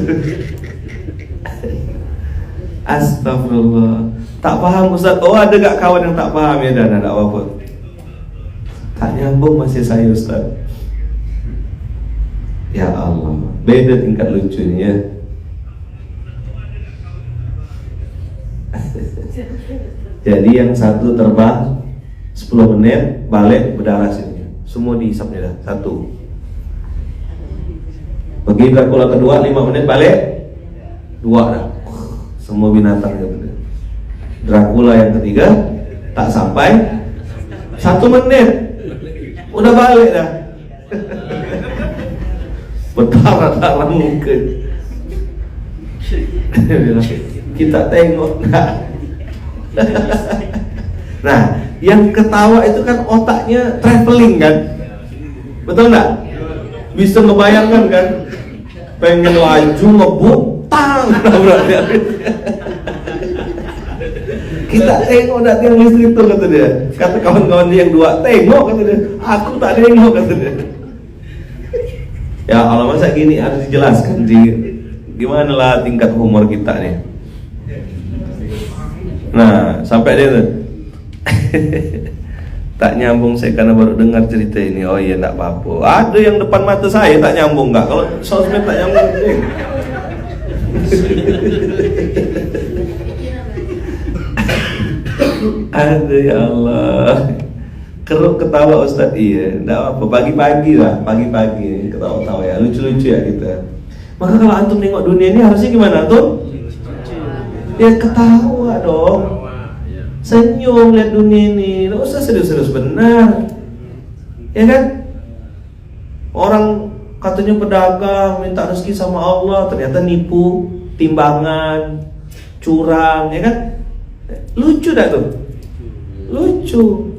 Astagfirullah. Tak paham Ustaz. Oh, ada gak kawan yang tak paham? Ya dan ada apa-apa. Tak nyambung masih saya Ustaz. Ya Allah, beda tingkat lucunya. Jadi yang satu terbang 10 menit, balik berdarah sini. Semua dihisapnya dah, satu. Pergi Dracula kedua 5 menit balik, 2 dah. Semua binatang gitu. Dracula yang ketiga tak sampai 1 menit, udah balik dah. Berdarah-darah muka. Kita tengok nah. Nah, yang ketawa itu kan otaknya traveling kan, betul nggak? Bisa ngebayangkan kan, pengen laju ngebut, tang, kita tengok nanti yang listrik itu kata dia. Kata kawan-kawan dia yang 2, tengok kata dia. Aku tak tengok kata dia. Ya Allah, masa gini harus dijelaskan gimana lah tingkat humor kita nih. Nah, sampai dia tuh tak nyambung saya karena baru dengar cerita ini. Oh iya, tak apa-apa. Ada yang depan mata saya tak nyambung nggak? Kalau sosmed tak nyambung. Aduh ya Allah. Keruk ketawa Ustaz. Iya, enggak apa, pagi-pagi lah, pagi-pagi ketawa-tawa ya, lucu-lucu ya kita. Maka kalau antum nengok dunia ini harusnya gimana tuh? Ya ketawa dong. Senyum lihat dunia ini. Enggak usah serius-serius benar. Ya kan? Orang katanya pedagang minta rezeki sama Allah, ternyata nipu, timbangan, curang, ya kan? Lucu dah tuh. Lucu.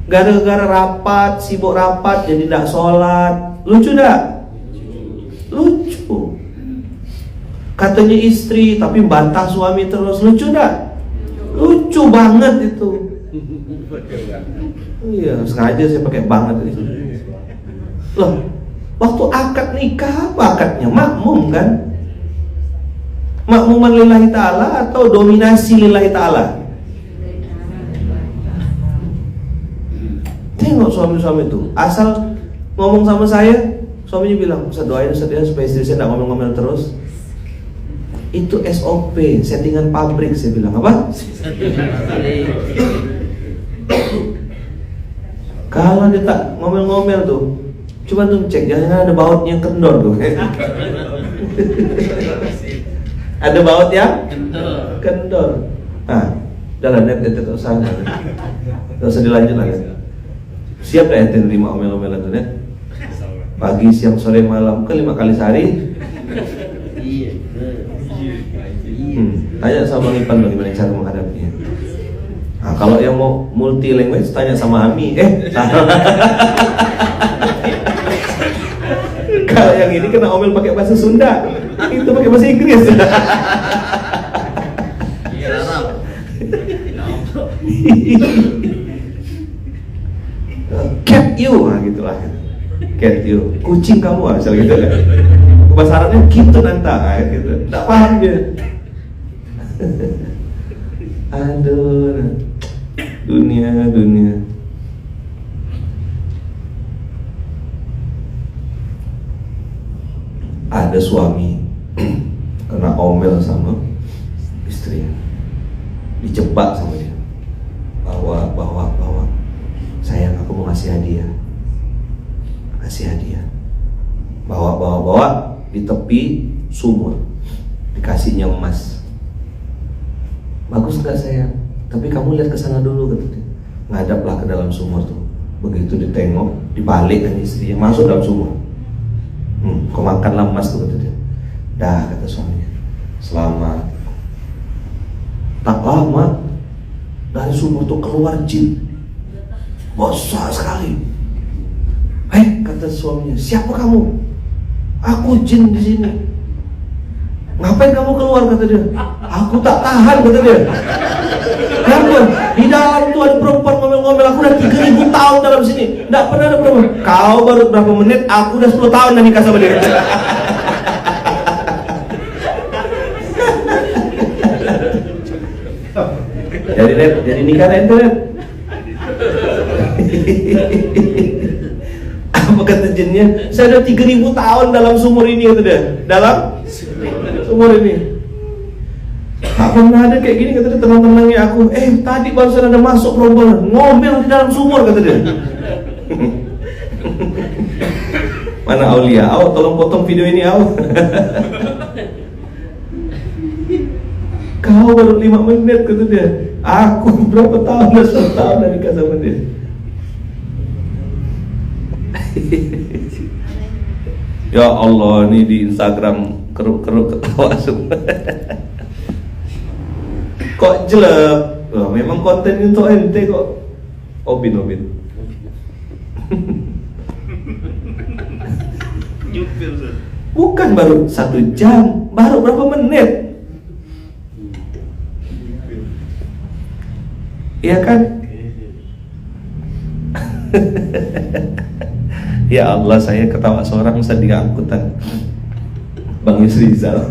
Gara-gara rapat, sibuk rapat jadi tidak sholat. Lucu dah? Lucu. Katanya istri tapi bantah suami terus. Lucu dah? Lucu banget itu. Iya, sengaja saya pakai banget itu. Loh, waktu akad nikah apa akadnya? Makmum kan? Makmuman lillahi ta'ala atau dominasi lillahi ta'ala? Tengok suami-suami itu, asal ngomong sama saya, suaminya bilang, "Ustaz doain Ustaz ya supaya istri saya tidak ngomel-ngomel terus." Itu SOP, settingan pabrik. Saya bilang, apa? Kalau dia tak ngomel-ngomel tuh, coba tuh cek, jangan ada bautnya kendor tuh. Ada baut yang kendor. Nah, udah net itu tak usah dilanjut lagi. Siap dah ente terima omel-omelan tuh net? Pagi, siang, sore, malam, ke 5 kali sehari. Tanya sama Bang Ipan bagaimana cara menghadapinya. Nah, kalau yang mau multi language tanya sama Ami. Kalau yang ini kena omel pakai bahasa Sunda, itu pakai bahasa Inggris. Iya, Arab. Cat you, nah gitulah. Cat you, kucing kamu, asal gitu kan. Bahasa Arabnya gitu nanta, gitu. Nggak paham dia. Aduh, dunia. Ada suami kena omel sama istrinya, dijebak sama dia, bawa, sayang aku mau ngasih hadiah, bawa di tepi sumur, dikasihnya emas. Bagus nggak sayang? Tapi kamu lihat ke sana dulu, kata dia. Ngadaplah ke dalam sumur tuh. Begitu ditengok, dibalik kan istrinya, masuk dalam sumur. Kau makanlah emas tuh, kata dia. Dah, kata suaminya, selamat. Tak lama dari sumur tuh keluar jin besar sekali. Kata suaminya, siapa kamu? Aku jin di sini. Ngapain kamu keluar, kata dia. Aku tak tahan, kata dia. Kenapa? Di dalam tuh ada perempuan ngomel-ngomel. Aku udah 3.000 tahun dalam sini, nggak pernah ada perempuan. Kau baru berapa menit, aku udah 10 tahun dan nikah sama dia. Jadi nikah ente. Apa kata jinnya? Saya udah 3.000 tahun dalam sumur ini, kata dia. Dalam sumur ini. Tak pernah ada kayak gini, kata dia. Tenang-tenangnya aku. Tadi barusan ada masuk perempuan ngomel di dalam sumur, kata dia. Mana Aulia? Tolong potong video ini, Kau baru 5 menit, kata dia. Aku berapa tahun, 10 tahun dari nikah sama dia. Ya Allah, ini di Instagram keruk-keruk ketawa semua. Kok jelek? Memang konten itu ente kok. Obin. Bukan baru 1 jam, baru berapa menit? Iya kan? Ya Allah, saya ketawa seorang Ustaz di angkutan Bang Yusrizal.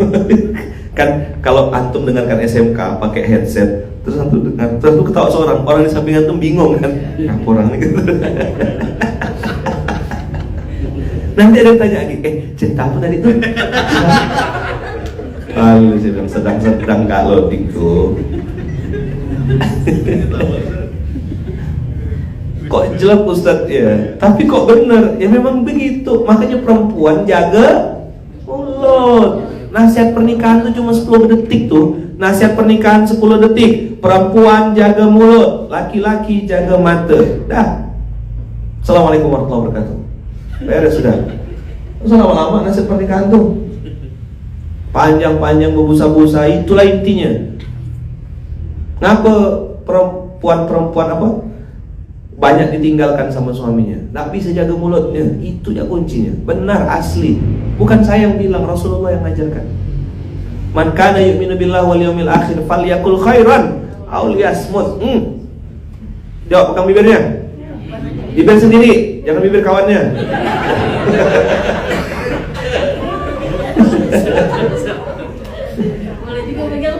Kan kalau antum dengarkan SMK pakai headset, terus antum dengar, terus antum ketawa seorang, orang di samping antum bingung kan? Apa orang ini gitu. Nanti ada yang tanya lagi, cerita apa tadi tuh? Lalu sedang kalau itu. Kok jelek Ustadz ya? Tapi kok bener? Ya memang begitu. Makanya perempuan jaga mulut. Nasihat pernikahan tuh cuma 10 detik tuh. Nasihat pernikahan 10 detik. Perempuan jaga mulut, laki-laki jaga mata. Dah. Assalamualaikum warahmatullahi wabarakatuh. Beres sudah. Terus lama-lama nasihat pernikahan tuh panjang-panjang berbusa-busa. Itulah intinya. Ngapa perempuan apa? Banyak ditinggalkan sama suaminya, nggak bisa jaga mulutnya. Itu ya kuncinya. Benar, asli. Bukan saya yang bilang, Rasulullah yang ngajarkan. Man kana yu'minu billahi wal yawmil akhir falyakul khairan aw liyasmut. Jawab, pegang bibirnya. Bibir sendiri, jangan bibir kawannya.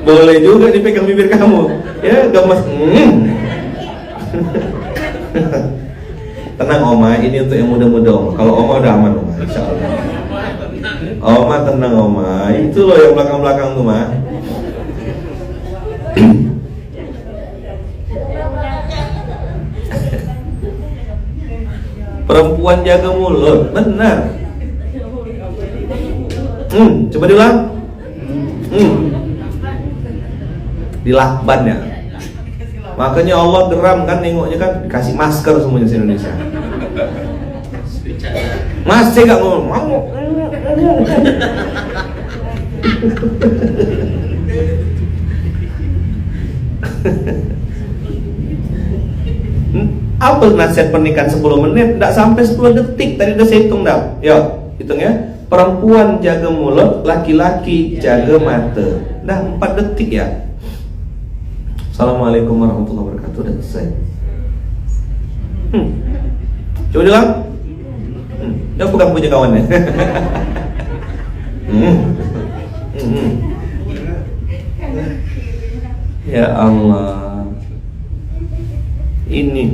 Boleh juga dipegang bibir kamu. Ya, gemes. Tenang Oma, ini untuk yang muda-muda Oma. Kalau Oma udah aman Oma, insya Allah. Oma tenang Oma. Itu loh yang belakang-belakang tuh Ma. Perempuan jaga mulut, benar. Coba diulang. Dilakban ya. Makanya Allah geram kan nengoknya kan, dikasih masker semuanya di Indonesia. Masih gak ngomong. Apa nasihat pernikahan 10 menit? Nggak sampai 10 detik. Tadi udah saya hitung dah. Yuk, hitung ya. Perempuan jaga mulut, laki-laki jaga mata. Dah 4 detik ya. Assalamualaikum warahmatullahi wabarakatuh. Udah selesai. Coba bilang. Dia bukan punya kawannya. Ya Allah. Ini.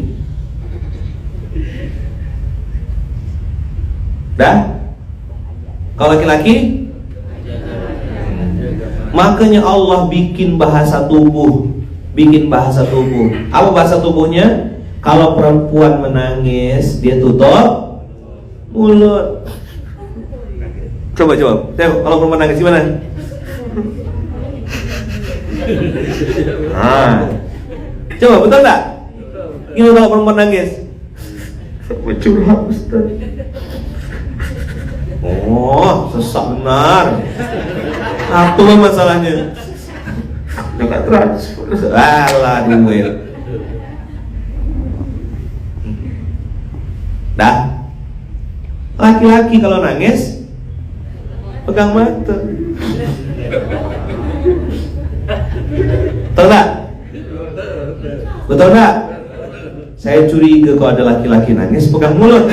Dah? Kalau laki-laki? Makanya Allah bikin bahasa tubuh. Bikin bahasa tubuh. Apa bahasa tubuhnya? Kalau perempuan menangis, dia tutup mulut. Coba. Tengok, kalau perempuan nangis gimana? Coba, betul tak? Gimana kalau perempuan nangis? Curhat, Ustaz. Oh, sesak benar. Apa masalahnya? Dekat transfer. Alah, duit. Dah. Laki-laki kalau nangis pegang mata. Betul tak? Betul tak? Saya curiga kalau ada laki-laki nangis pegang mulut.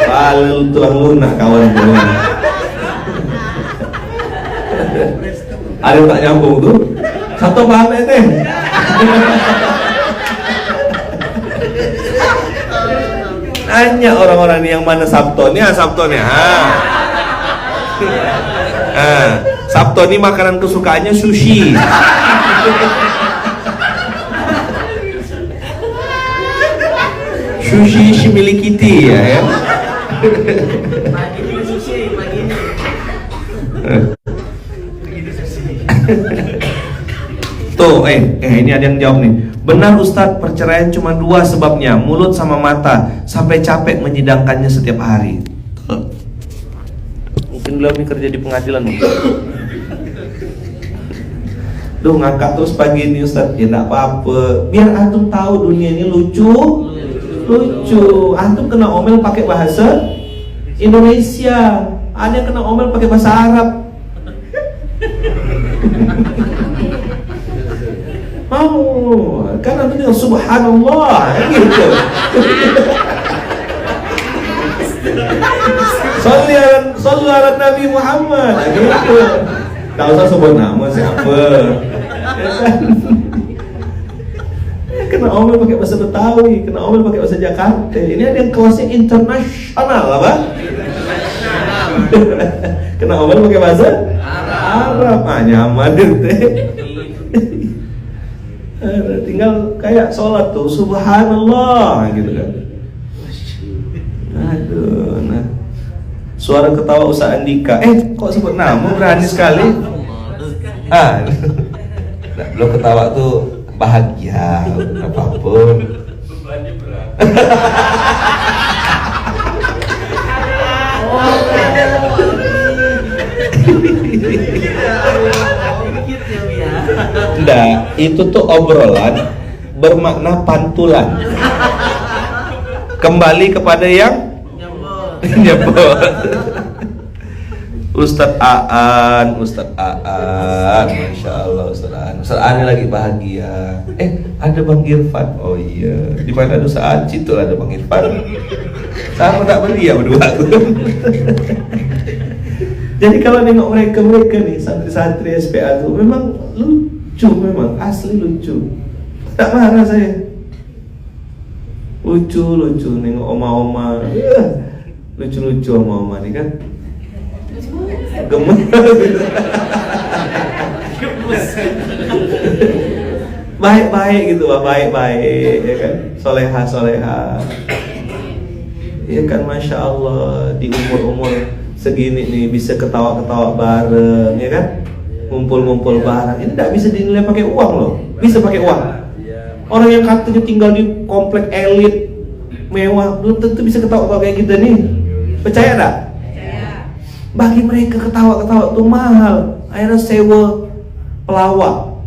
Paling tulang lunak kawan-kawan. Ada yang tak nyambung tuh. Satu paham teh. Nanya orang-orang yang mana Sabtonya. Sabto ini makanan kesukaannya sushi. Sushi milik Kitty ya. Tuh, ini ada yang jawab nih. Benar Ustadz, perceraian cuma 2 sebabnya, mulut sama mata. Sampai capek menyidangkannya setiap hari. Mungkin beliau ini kerja di pengadilan mungkin. Duh, ngangkat terus pagi ini Ustadz. Ya enggak apa-apa. Biar antum tahu dunia ini lucu. Antum kena omel pakai bahasa Indonesia. Ada yang kena omel pakai bahasa Arab. Mau kan nanti dengan subhanallah gitu. Sallu ala Nabi Muhammad gitu. Tak usah sebut nama siapa. Kena omel pakai bahasa Betawi, kena omel pakai bahasa Jakarta. Ini ada yang kelasnya internasional apa? Kena omel pakai bahasa Arab. Nyaman deh. Tinggal kayak sholat tuh subhanallah gitu kan. Aduh, nah. Suara ketawa Ustaz Andika. Kok sebut nama berani sekali. Nah, belum ketawa tuh bahagia apapun. Enggak, itu tuh obrolan bermakna pantulan. Kembali kepada yang nyebut. Ustadz Aan, Masya Allah Ustadz Aan lagi bahagia. Ada Bang Irfan. Oh iya, di mana ada saat situ ada Bang Irfan. Sama tak beli ya berdua tuh. Jadi kalau nengok mereka nih santri-santri SPA tuh memang lucu, memang asli lucu. Tak marah saya. Lucu nengok oma-oma. Lucu oma-oma nih kan. Gemes. Baik-baik gitu, baik-baik ya kan. Soleha. Ya kan, Masya Allah, di umur-umur segini nih bisa ketawa-ketawa bareng ya kan, ngumpul-ngumpul bareng. Ini tidak bisa dinilai pakai uang loh, bisa pakai uang. Orang yang katanya tinggal di komplek elit mewah belum tentu bisa ketawa-ketawa kayak kita nih. Percaya tak? Bagi mereka ketawa-ketawa itu mahal. akhirnya sewa pelawak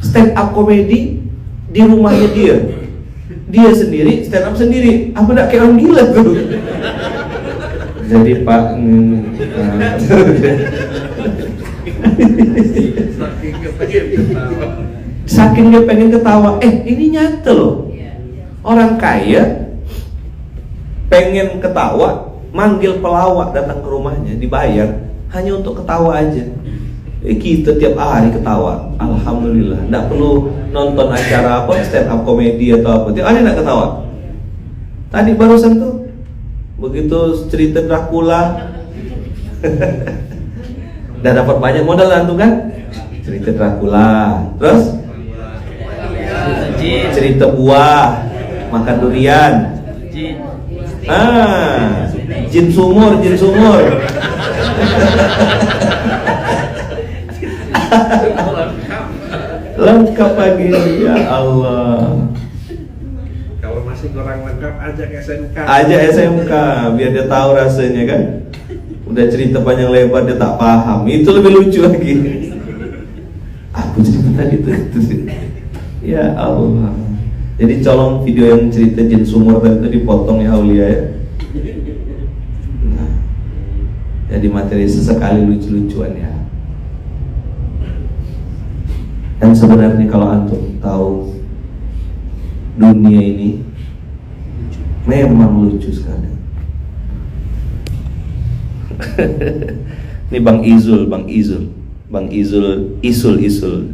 stand up comedy di rumahnya dia sendiri stand up sendiri. Apa nak kayak orang gila tuh? Jadi Pak saking dia pengen ketawa, ini nyata loh. Orang kaya pengen ketawa, manggil pelawak datang ke rumahnya, dibayar hanya untuk ketawa aja. Kita tiap hari ketawa, alhamdulillah. Nggak perlu nonton acara apa stand up comedy atau apa, tiap hari nggak ketawa. Tadi barusan tuh begitu cerita Dracula, udah dapat banyak modal tuh kan, cerita Dracula, terus cerita buah, makan durian, jin sumur. Lengkap lagi, ya Allah. Kalau masih kurang lengkap, ajak SMK biar dia tahu rasanya kan. Udah cerita panjang lebar dia tak paham, itu lebih lucu lagi. Aku cerita tadi itu. Ya Allah. Jadi colong video yang cerita jin sumur tadi itu dipotong ya Aulia ya. Nah, jadi materi sesekali lucu-lucuan ya. Dan sebenarnya kalau antum tahu, dunia ini memang lucu sekali. Ini Bang Izul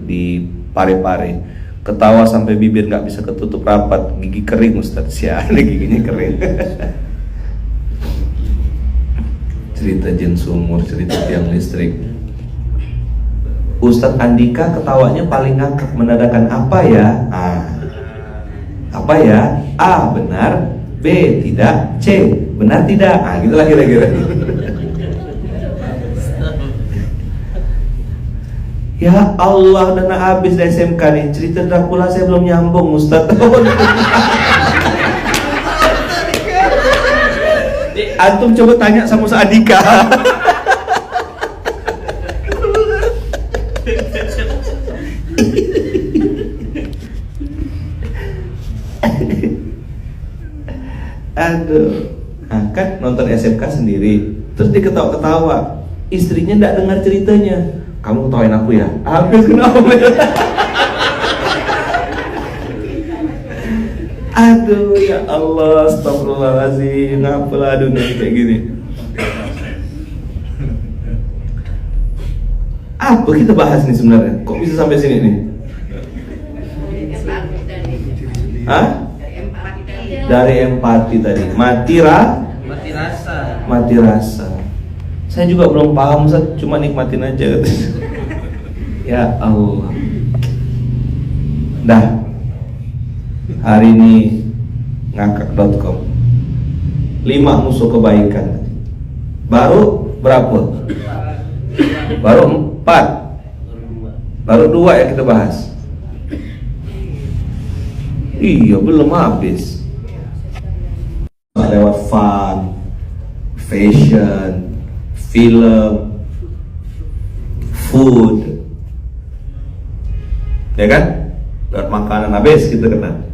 di Parepare, ketawa sampai bibir nggak bisa ketutup rapat, gigi kering Ustaz. Siapa giginya kering? Cerita jin sumur, cerita tiang listrik. Ustadz Andika ketawanya paling ngakak menandakan apa ya? Apa ya? A benar, B tidak, C benar tidak. Gitulah kira-kira. Ya Allah, dana habis dari SMK nih. Cerita Dracula saya belum nyambung Ustadz. Antum coba tanya sama Ustadz Andika. Aduh, kan nonton SMK sendiri, terus dia ketawa-ketawa, istrinya nggak dengar ceritanya. Kamu ketawain aku ya? Habis kenapa? Aduh, ya Allah, astagfirullahaladzim, ngapalah dunia kayak gini. Apa kita bahas nih sebenarnya? Kok bisa sampai sini nih? Dari empati tadi, mati rasa. Saya juga belum paham Ustaz, cuma nikmatin aja. Ya Allah. Dah. Hari ini ngakak.com 5 musuh kebaikan. Baru berapa? Baru 4. Baru 2 yang kita bahas. Iya, belum habis. Lewat fun, fashion, film, food, ya kan? Lewat makanan habis kita kena.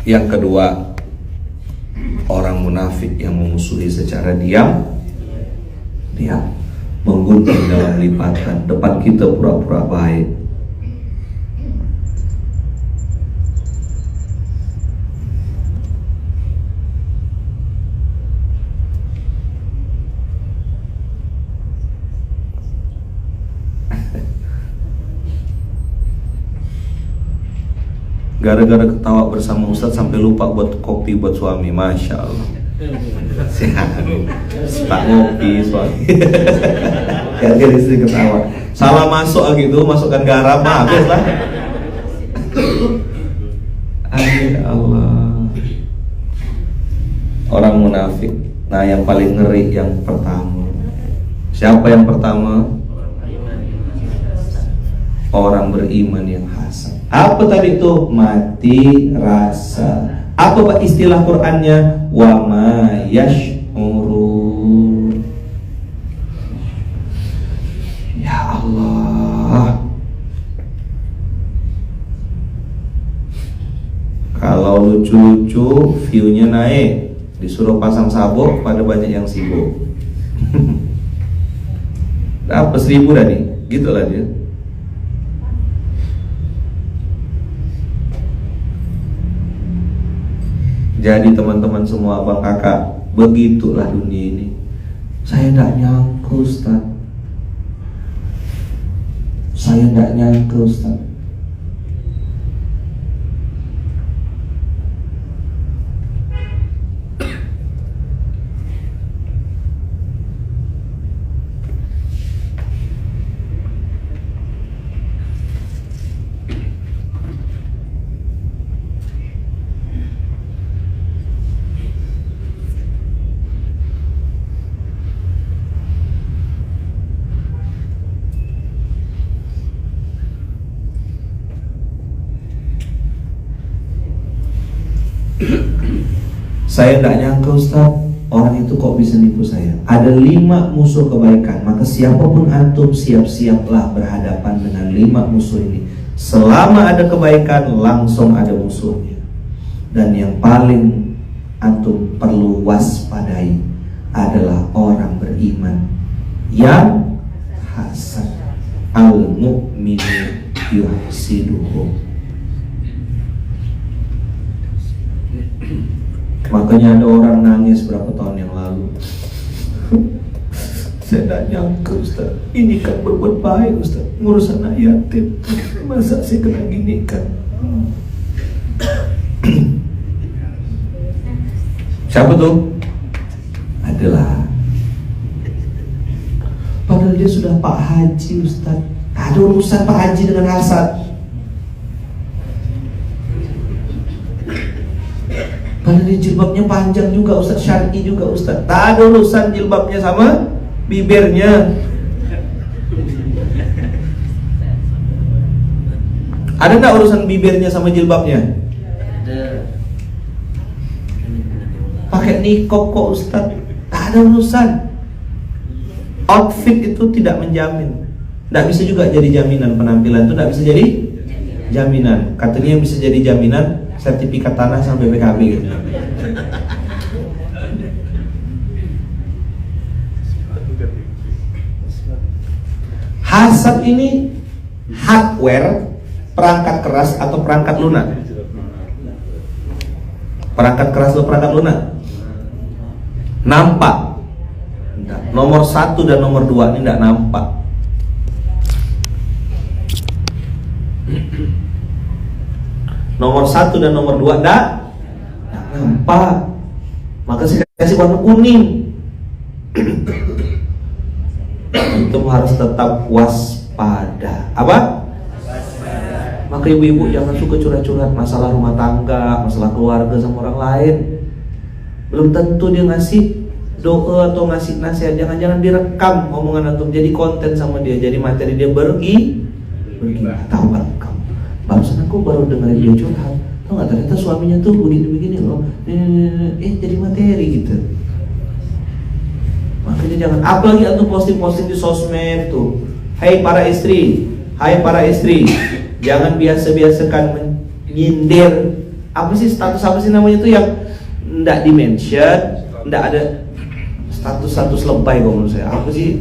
Yang kedua, orang munafik yang memusuhi secara diam, menggunting dalam lipatan. Depan kita pura-pura baik. Gara-gara ketawa bersama Ustadz sampai lupa buat kopi buat suami, Masya Allah. Tak ngopi suami. Gara-gara istri ketawa. Salah masuk gitu, masukkan garam, habis lah. Ya Allah. Orang munafik. Nah, yang paling ngeri yang pertama. Siapa yang pertama? Orang beriman yang hasan. Apa tadi itu? Mati rasa. Apa Pak istilah Qur'annya? Wa ma yash'urun. Ya Allah. Kalau lucu-lucu, view-nya naik. Disuruh pasang sabuk, pada banyak yang sibuk. Dapat 1000 dah nih, gitulah dia. Jadi teman-teman semua, abang kakak, begitulah dunia ini. Saya tidak nyangka Ustaz. Saya tidak nyangka Ustaz. Saya tidak nyangka Ustaz, orang itu kok bisa nipu saya. Ada 5 musuh kebaikan, maka siapapun antum siap-siaplah berhadapan dengan 5 musuh ini. Selama ada kebaikan, langsung ada musuhnya. Dan yang paling antum perlu waspadai adalah orang beriman yang hasad. Al-mu'minu yuhsiduhum. Makanya ada orang nangis berapa tahun yang lalu. Saya tidak nyangka Ustaz, ini kan berbuat baik Ustaz, ngurus anak yatim, masa saya kena gini kan. Siapa tuh? Adalah, padahal dia sudah Pak Haji Ustaz. Ada urusan Pak Haji dengan hasad. Padahal dia jilbabnya panjang juga Ustaz, syar'i juga Ustaz. Tak ada urusan jilbabnya sama bibirnya. Ada tak urusan bibirnya sama jilbabnya? Ada. Pakai niqab kok Ustaz. Tak ada urusan. Outfit itu tidak menjamin. Tidak bisa juga jadi jaminan. Penampilan itu tidak bisa jadi jaminan. Katanya yang bisa jadi jaminan sertifikat tanah sama BPKB gitu. Hasad ini hardware, perangkat keras atau perangkat lunak? Perangkat keras atau perangkat lunak? Nampak? Enggak. Nomor 1 dan nomor 2 ini tidak nampak. Nomor 1 dan nomor 2 tidak nampak. Maka saya kasih warna kuning. Itu harus tetap waspada. Apa? Maka ibu-ibu jangan suka curhat-curhat masalah rumah tangga, masalah keluarga sama orang lain. Belum tentu dia ngasih doa atau ngasih nasihat. Jangan-jangan direkam omongan antum jadi konten sama dia, jadi materi dia pergi. Tahu nggak kamu? Barusan aku baru dengerin dia curhat. Tahu nggak, ternyata suaminya tuh begini-begini loh. Jadi materi gitu. Makanya jangan, apalagi antum posting-posting di sosmed tuh. Hai para istri, jangan biasa-biasakan menyindir. Apa sih status, apa sih namanya tuh yang ndak di-mention, ndak ada status lebay kalau menurut saya. Apa sih?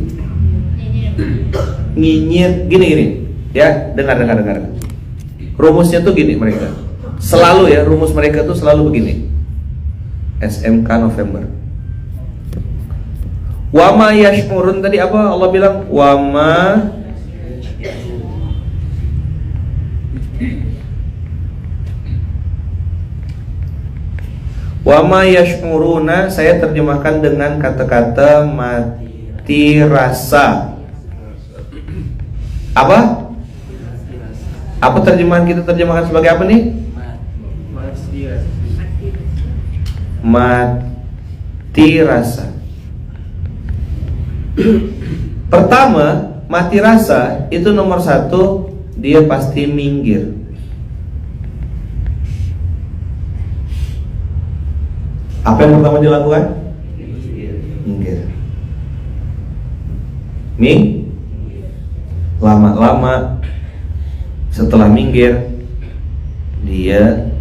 Nyinyir, gini. Ya, dengar. Rumusnya tuh gini mereka. Selalu ya, rumus mereka tuh selalu begini. SMK November. Wama yashmurun tadi apa? Allah bilang Wama yashmuruna, saya terjemahkan dengan kata-kata mati rasa. Apa? Apa terjemahan kita terjemahkan sebagai apa nih? Mati rasa. Pertama, mati rasa itu nomor 1, dia pasti minggir. Apa yang pertama dilakukan? Minggir. Lama-lama setelah minggir dia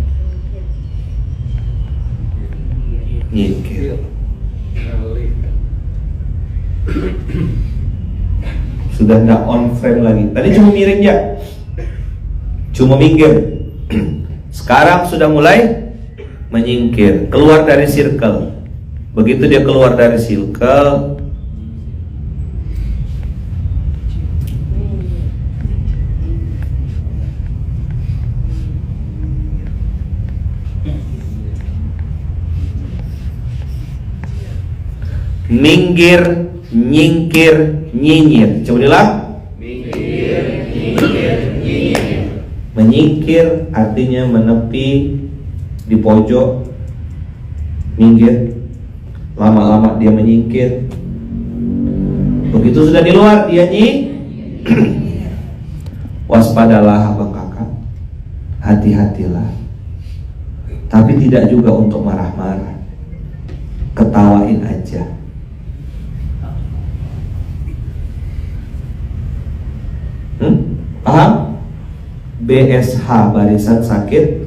nyingkir. Sudah nggak on frame lagi. Tadi cuma miring ya, cuma minggir. Sekarang sudah mulai menyingkir, keluar dari circle. Begitu dia keluar dari circle, minggir, nyingkir, nyinyir. Coba diulang. Minggir, nyingkir, nyinyir. Menyingkir artinya menepi di pojok, minggir. Lama-lama dia menyingkir. Begitu sudah di luar dia waspadalah abang kakak, hati-hatilah. Tapi tidak juga untuk marah-marah, ketawain aja. Paham? BSH, barisan sakit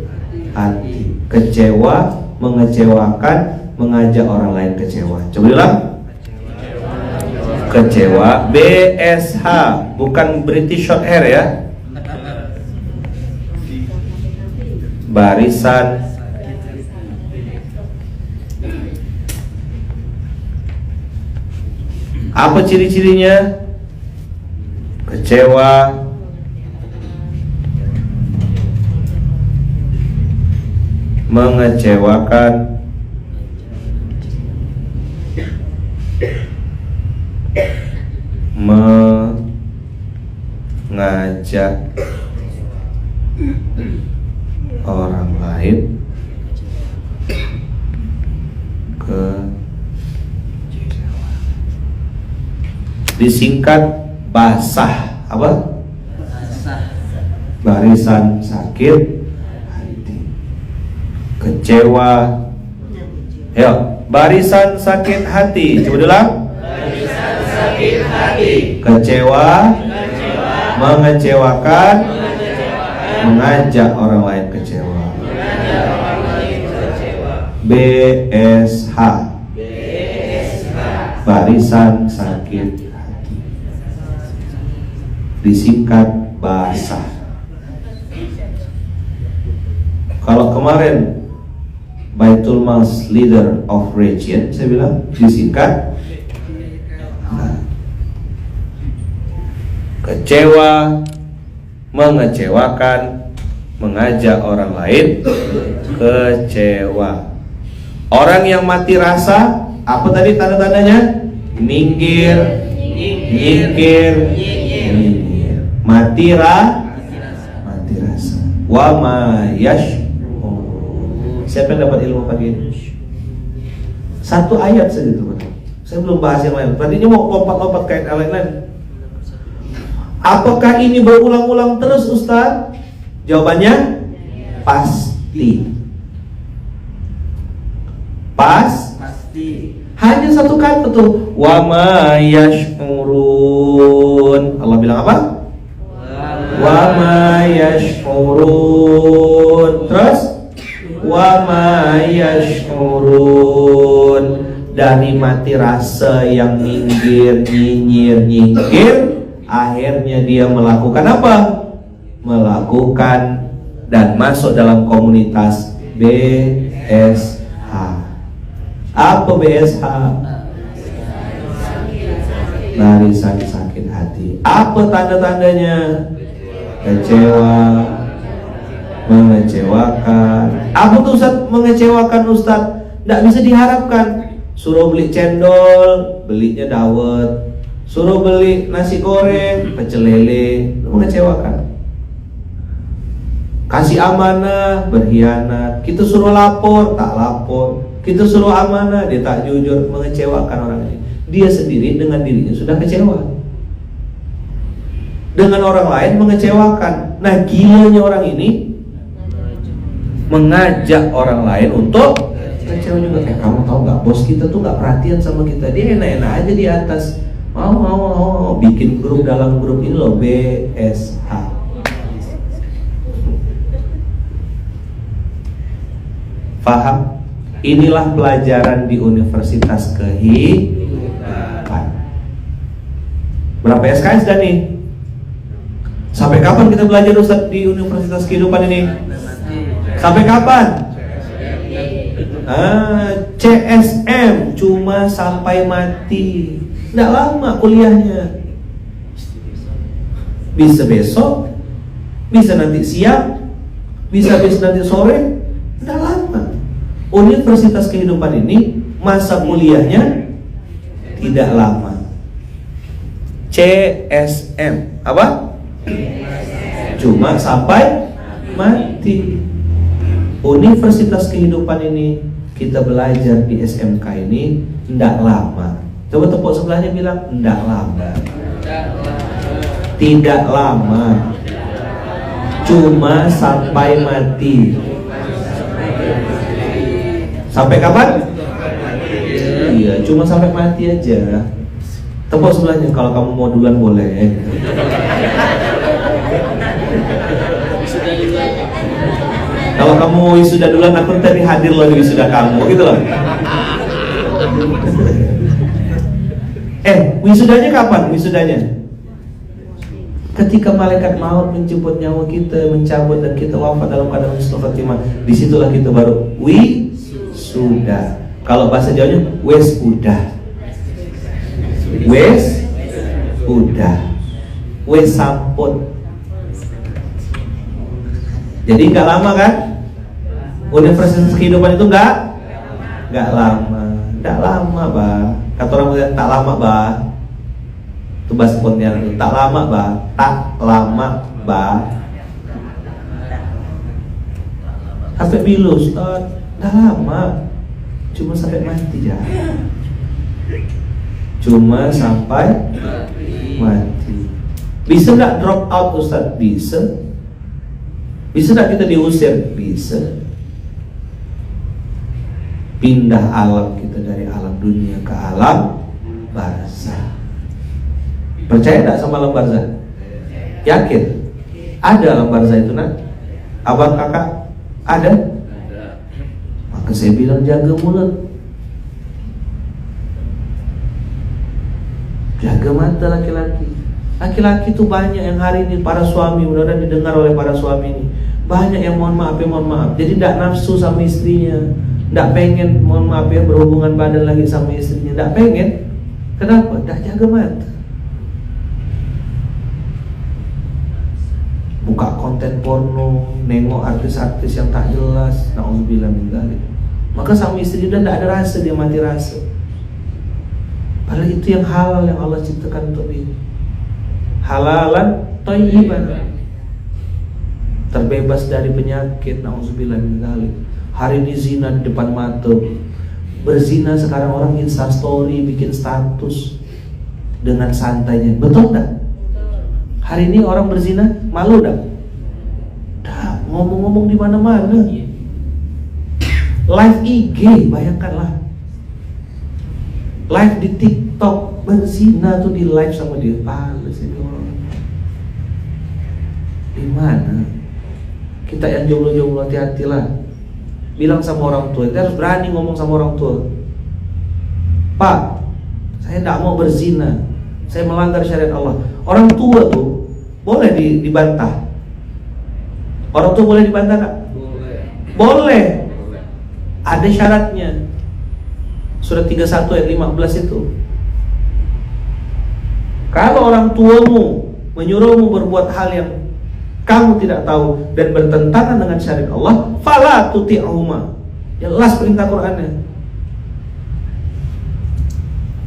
hati, kecewa, mengecewakan, mengajak orang lain kecewa. Coba bilang. Kecewa. BSH, bukan British short hair ya. Barisan apa ciri-cirinya? Kecewa, mengecewakan, mengajak orang lain ke, disingkat basah. Apa? Barisan sakit hati, kecewa. Ayo, barisan sakit hati. Coba ulang. Barisan sakit hati. Kecewa, mengecewakan, mengajak orang lain kecewa. BSH, barisan sakit hati, disingkat basah. Kalau kemarin Baitul Mas Leader of Region, saya bilang disingkat kecewa, mengecewakan, mengajak orang lain kecewa. Orang yang mati rasa, apa tadi tanda-tandanya? Minggir, nyingkir, nyinyir. Mati rasa. Wa ma yash'ur. Siapa yang dapat ilmu pagi ini? Satu ayat saja teman. Saya belum bahas yang lain. Tadinya mau lompat-lompat kayak lain-lain. Apakah ini berulang-ulang terus, Ustaz? Jawabannya pasti. Pasti. Hanya satu kata tuh. Wa ma yash'urun. Allah bilang apa? Wa ma yash'urun. Terus wa ma yash'urun. Dari mati rasa yang minggir, nyinyir, nyingkir, akhirnya dia melakukan apa? Melakukan dan masuk dalam komunitas BSH. Apa BSH? Barisan sakit hati. Apa tanda-tandanya? Kecewa, mengecewakan. Apa tuh Ustaz mengecewakan, Ustaz? Tidak bisa diharapkan. Suruh beli cendol, belinya dawet. Suruh beli nasi goreng, pecel lele, mengecewakan. Kasih amanah, berkhianat. Kita suruh lapor, tak lapor. Kita suruh amanah, dia tak jujur, mengecewakan orang ini. Dia sendiri dengan dirinya sudah kecewa. Dengan orang lain mengecewakan. Nah, gilanya orang ini mengajak orang lain untuk Kecewa juga, kamu tahu nggak, bos kita tuh nggak perhatian sama kita, dia enak-enak aja di atas. Mau bikin grup, dalam grup ini loh, BSH. Paham? Inilah pelajaran di universitas kehidupan. Berapa SKS dah nih? Sampai kapan kita belajar Ustaz di universitas kehidupan ini? Sampai kapan? CSM cuma sampai mati. Nggak lama kuliahnya. Bisa besok, bisa nanti siang, bisa nanti sore. Nggak lama. Universitas kehidupan ini masa kuliahnya tidak lama. CSM apa? Cuma sampai mati. Universitas kehidupan ini kita belajar di SMK ini tidak lama. Coba tepuk sebelahnya bilang tidak lama. Tidak lama. Cuma sampai mati. Sampai kapan? Iya, cuma sampai mati aja. Tepuk sebelahnya, kalau kamu mau duluan boleh. Kalau kamu wisuda duluan, aku tadi hadir loh di wisuda kamu, gitu loh. Wisudanya kapan? Wisudanya ketika malaikat maut menjemput nyawa kita, mencabut, dan kita wafat dalam keadaan husnul khatimah. Disitulah kita baru wisuda. Kalau bahasa Jawanya wes udah. Wes udah. Wes sampun. Jadi nggak lama kan? Universitas kehidupan itu nggak lama, bah. Kata orang bilang tak lama, bah. Itu bahasa Pontianak itu, tak lama, bah. Tak lama, bah. Sampai bilu, Ustaz, dah lama. Cuma sampai mati ya. Cuma sampai mati. Bisa nggak drop out, Ustaz? Bisa. Bisa nggak kita diusir? Bisa. Pindah alam kita dari alam dunia ke alam barzah. Percaya nggak sama alam barzah? Yakin? Ada alam barzah itu, nak? Abang, kakak? Ada? Maka saya bilang jaga mulut, jaga mata laki-laki. Laki-laki itu banyak yang hari ini, para suami, mudah-mudahan didengar oleh para suami ini, banyak yang mohon maaf. Jadi tidak nafsu sama istrinya, tidak pengen, mohon maaf ya, berhubungan badan lagi sama istrinya, tidak pengen. Kenapa? Tidak jaga mata. Buka konten porno, nengok artis-artis yang tak jelas, na'udzubillah min dzalik. Maka sama istri udah tidak ada rasa, dia mati rasa. Padahal itu yang halal yang Allah ciptakan untuk ini. Halalan thayyiban, terbebas dari penyakit, na'udzubillah min dzalik. Hari ini zina di depan mata. Berzina sekarang orang Insta story, bikin status dengan santainya. Betul tak? Hari ini orang berzina malu tak? Dah, ngomong-ngomong di mana-mana. Live IG, bayangkanlah. Live di TikTok, berzina tuh di live sama dia. Pales ini orang. Di mana? Kita yang jomblo-jomblo hati-hatilah. Bilang sama orang tua, kita harus berani ngomong sama orang tua. Pak, saya tidak mau berzina, saya melanggar syariat Allah. Orang tua tuh boleh dibantah. Orang tua boleh dibantah nggak? Boleh. Ada syaratnya. Surat 31 ayat 15 itu. Kalau orang tuamu menyuruhmu berbuat hal yang kamu tidak tahu dan bertentangan dengan syariat Allah, fala tuti'huma. Jelas perintah Qur'annya.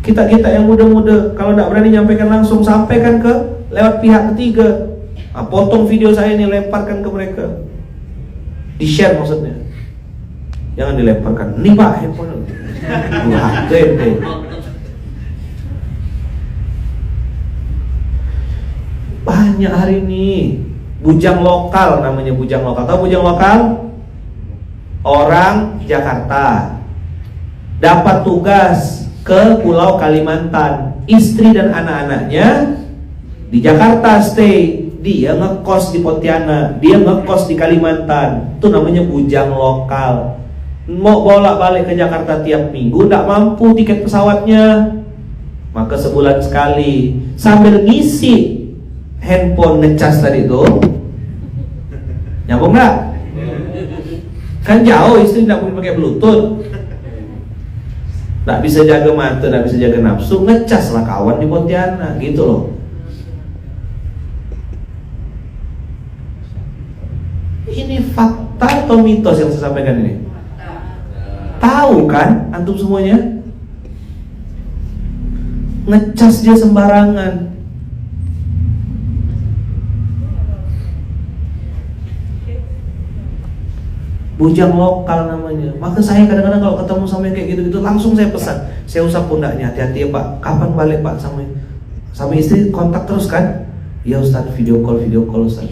Kita yang muda-muda, kalau tidak berani nyampaikan langsung, sampaikan ke lewat pihak ketiga. Potong video saya ini, lemparkan ke mereka. Di-share maksudnya. Jangan dilemparkan. Ini Pak handphone. Banyak hari ini bujang lokal, namanya bujang lokal. Tahu bujang lokal? Orang Jakarta dapat tugas ke Pulau Kalimantan. Istri dan anak-anaknya di Jakarta stay, dia ngekos di Pontianak, dia ngekos di Kalimantan. Itu namanya bujang lokal. Mau bolak-balik ke Jakarta tiap minggu, tidak mampu tiket pesawatnya. Maka sebulan sekali sambil ngisi handphone ngecas tadi itu, nyambung nggak? Kan jauh, istri tidak boleh pakai bluetooth, tidak bisa jaga mata, tidak bisa jaga nafsu, ngecas lah kawan di Pontianak, gitu loh. Ini fakta atau mitos yang saya sampaikan ini? Tahu kan antum semuanya? Ngecas dia sembarangan. Bujang lokal namanya. Maka saya kadang-kadang kalau ketemu sama yang kayak gitu-gitu langsung saya pesan. Saya usap pundaknya, hati-hati ya Pak. Kapan balik Pak? Sama istri kontak terus kan? Ya Ustaz, video call Ustaz.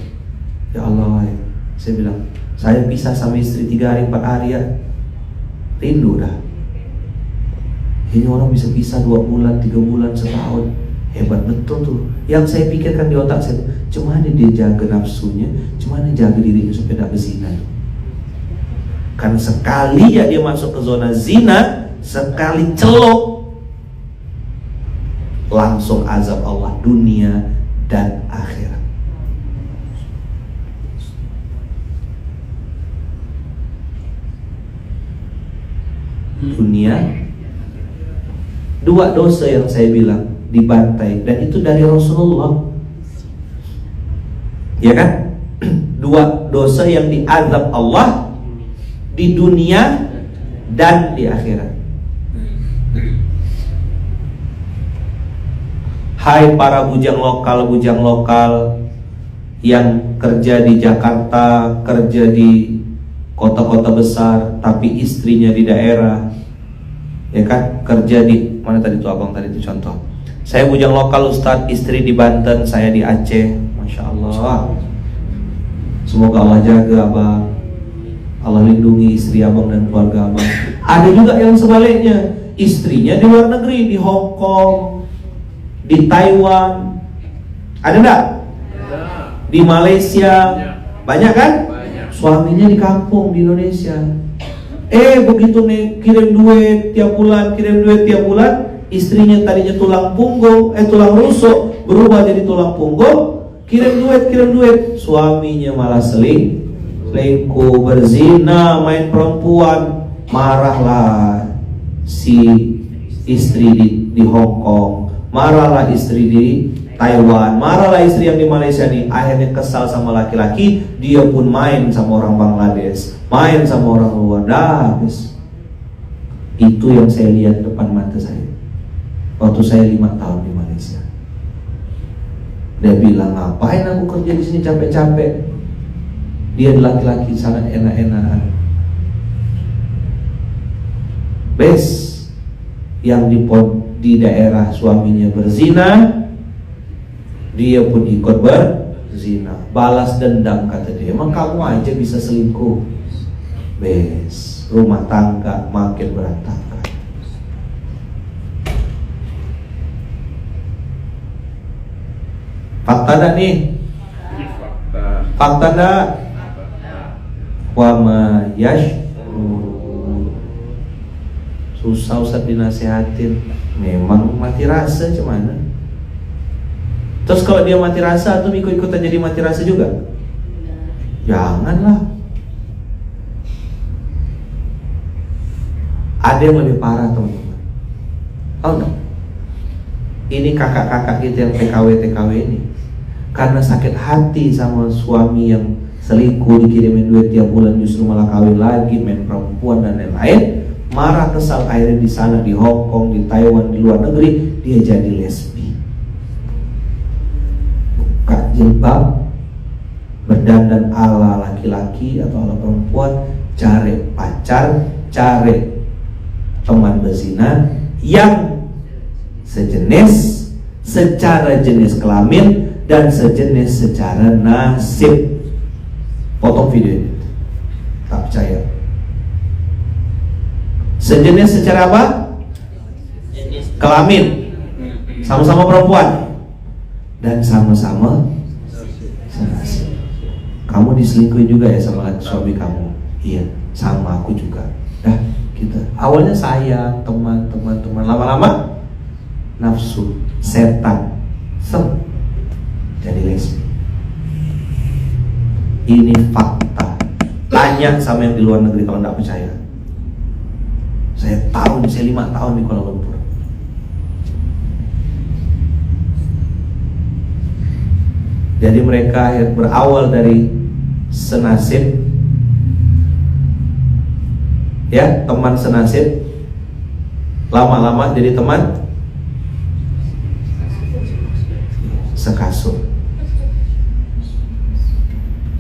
Ya Allah, ya. Saya bilang, saya pisah sama istri 3 hari 4 hari ya. Rindu dah. Ini orang bisa pisah 2 bulan, 3 bulan, setahun. Hebat betul tuh. Yang saya pikirkan di otak saya, cuma dia jaga nafsunya, cuma jaga dirinya supaya tidak berzina. Kan sekali ya dia masuk ke zona zina, sekali celok, langsung azab Allah dunia dan akhirat. Dunia, 2 dosa yang saya bilang dibantai, dan itu dari Rasulullah, ya kan? 2 dosa yang diazab Allah di dunia dan di akhirat. Hai para bujang lokal yang kerja di Jakarta, kerja di kota-kota besar, tapi istrinya di daerah, ya kan? Kerja di mana tadi tuh abang tadi itu contoh. Saya bujang lokal Ustadz, istri di Banten, saya di Aceh. Masya Allah. Semoga Allah jaga abang, Allah lindungi istri abang dan keluarga abang. Ada juga yang sebaliknya, istrinya di luar negeri, di Hong Kong, di Taiwan. Ada enggak? Di Malaysia. Banyak kan? Suaminya di kampung di Indonesia. Begitu nih kirim duit tiap bulan, istrinya tadinya tulang rusuk berubah jadi tulang punggung, kirim duit, suaminya malah selingkuh, berzina, main perempuan. Marahlah si istri di Hong Kong, marahlah istri di Taiwan, marahlah istri yang di Malaysia nih. Akhirnya kesal sama laki-laki, dia pun main sama orang Bangladesh, main sama orang luar. Habis. Itu yang saya lihat depan mata saya waktu saya 5 tahun di Malaysia. Dia bilang, ngapain aku kerja di sini capek-capek? Dia laki-laki sangat enak-enakan. Yang di daerah suaminya berzina, dia pun ikut berzina. Balas dendam kata dia. Emang kamu aja bisa selingkuh? Rumah tangga makin berantakan. Fakta dah nih? Fakta dah? Wa ma yash'urun. Susah Ustaz dinasihatin. Memang mati rasa cuman. Terus kalau dia mati rasa, tuh ikut-ikutan jadi mati rasa juga? Janganlah. Ada yang lebih parah teman-teman. Tahu nggak? Ini kakak-kakak kita yang TKW ini, karena sakit hati sama suami yang selingkuh, dikirimin duit tiap bulan, justru malah kawin lagi, main perempuan dan lain-lain. Marah, kesal, akhirnya di sana, di Hong Kong, di Taiwan, di luar negeri, dia jadi lesbi. Buka jilbab, berdandan ala laki-laki atau ala perempuan, cari pacar, cari teman berzina yang sejenis secara jenis kelamin dan sejenis secara nasib. Potong video ini, tak percaya. Sejenis secara apa? Kelamin. Sama-sama perempuan. Dan sama-sama senasib. Kamu diselingkuhin juga ya sama suami kamu? Iya, sama aku juga. Dah, kita awalnya sayang, teman. Lama-lama nafsu, setan, jadi lesbi. Ini fakta. Tanya sama yang di luar negeri kalau nggak percaya. Saya 5 tahun di Kuala Lumpur. Jadi mereka berawal dari senasib, ya, teman senasib, lama-lama jadi teman sekasur.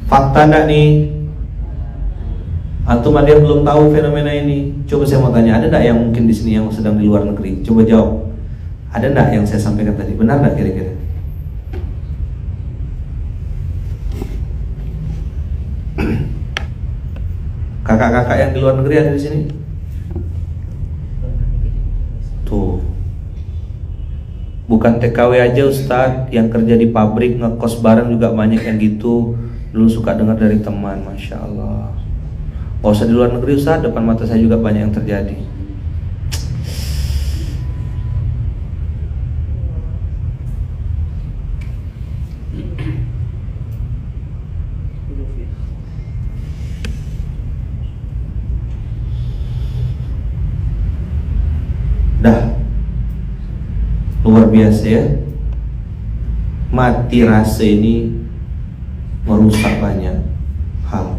Fakta enggak nih? Antum ada yang belum tahu fenomena ini? Coba saya mau tanya, ada enggak yang mungkin di sini yang sedang di luar negeri? Coba jawab. Ada enggak yang saya sampaikan tadi? Benar enggak kira-kira? Kakak-kakak yang di luar negeri ada di sini? Tuh. Bukan TKW aja Ustadz, yang kerja di pabrik ngekos bareng juga banyak yang gitu. Dulu suka dengar dari teman, Masya Allah. Gak usah di luar negeri Ustadz, depan mata saya juga banyak yang terjadi. Dah, luar biasa ya. Mati rasa ini merusak banyak hal.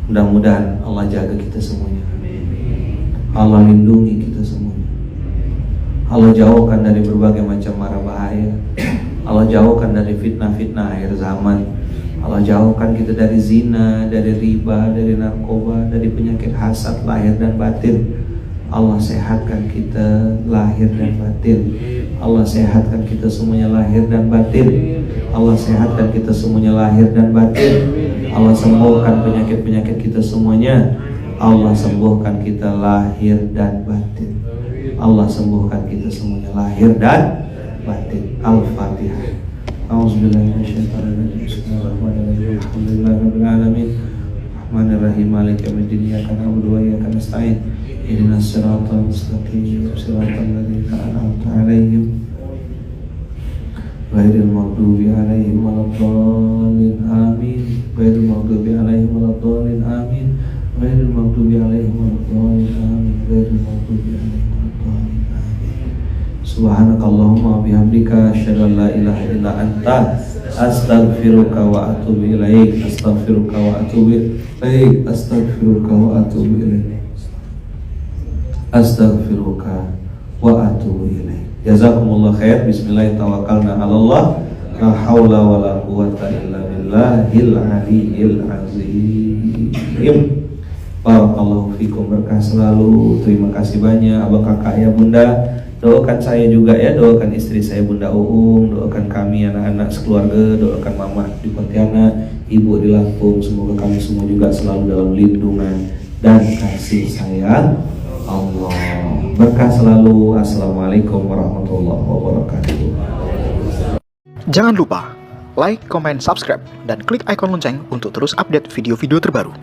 Mudah-mudahan Allah jaga kita semuanya. Allah lindungi kita semuanya. Allah jauhkan dari berbagai macam mara bahaya. Allah jauhkan dari fitnah-fitnah akhir zaman. Allah jauhkan kita dari zina, dari riba, dari narkoba, dari penyakit hasad lahir dan batin. Allah sehatkan kita lahir dan batin. Allah sehatkan kita semuanya lahir dan batin. Allah sehatkan kita semuanya lahir dan batin. Allah sembuhkan penyakit-penyakit kita semuanya. Allah sembuhkan kita lahir dan batin. Allah sembuhkan kita semuanya lahir dan batin. Al-Fatihah. A'udzubillahi minasyaitonir rajim. Bismillahirrahmanirrahim. Alhamdulillahirabbil alamin. Rahmanirrahim. Maliki yaumiddin. Iyyaka na'budu wa iyyaka nasta'in. Ihdinas siratal mustaqim. Siratal ladzina an'amta 'alaihim ghairil maghdubi 'alaihim waladdallin. Amin. Ghairil maghdubi 'alaihim waladdallin. Amin. Ghairil maghdubi 'alaihim waladdallin. Amin. Ghairil maghdubi 'alaihim waladdallin. Subhanakallahumma bihamdika asyhadu an la ilaha illa anta astaghfiruka wa atubu ilaik. Astaghfiruka wa atubu ilaik. Astaghfiruka wa atubu ilaik. Astaghfiruka wa atubu ilaik. Jazakumullah khair. Bismillah tawakkalna 'alallah. La haula wala quwwata illa billahil aliyyil azim. Barakallahu fikum, berkah selalu. Terima kasih banyak abang kakak ya bunda. Doakan saya juga ya, doakan istri saya Bunda Uung, doakan kami anak-anak sekeluarga, doakan mama di Pontianak, ibu di Lampung. Semoga kami semua juga selalu dalam lindungan dan kasih sayang Allah. Berkah selalu. Assalamualaikum warahmatullahi wabarakatuh. Jangan lupa like, comment, subscribe, dan klik icon lonceng untuk terus update video-video terbaru.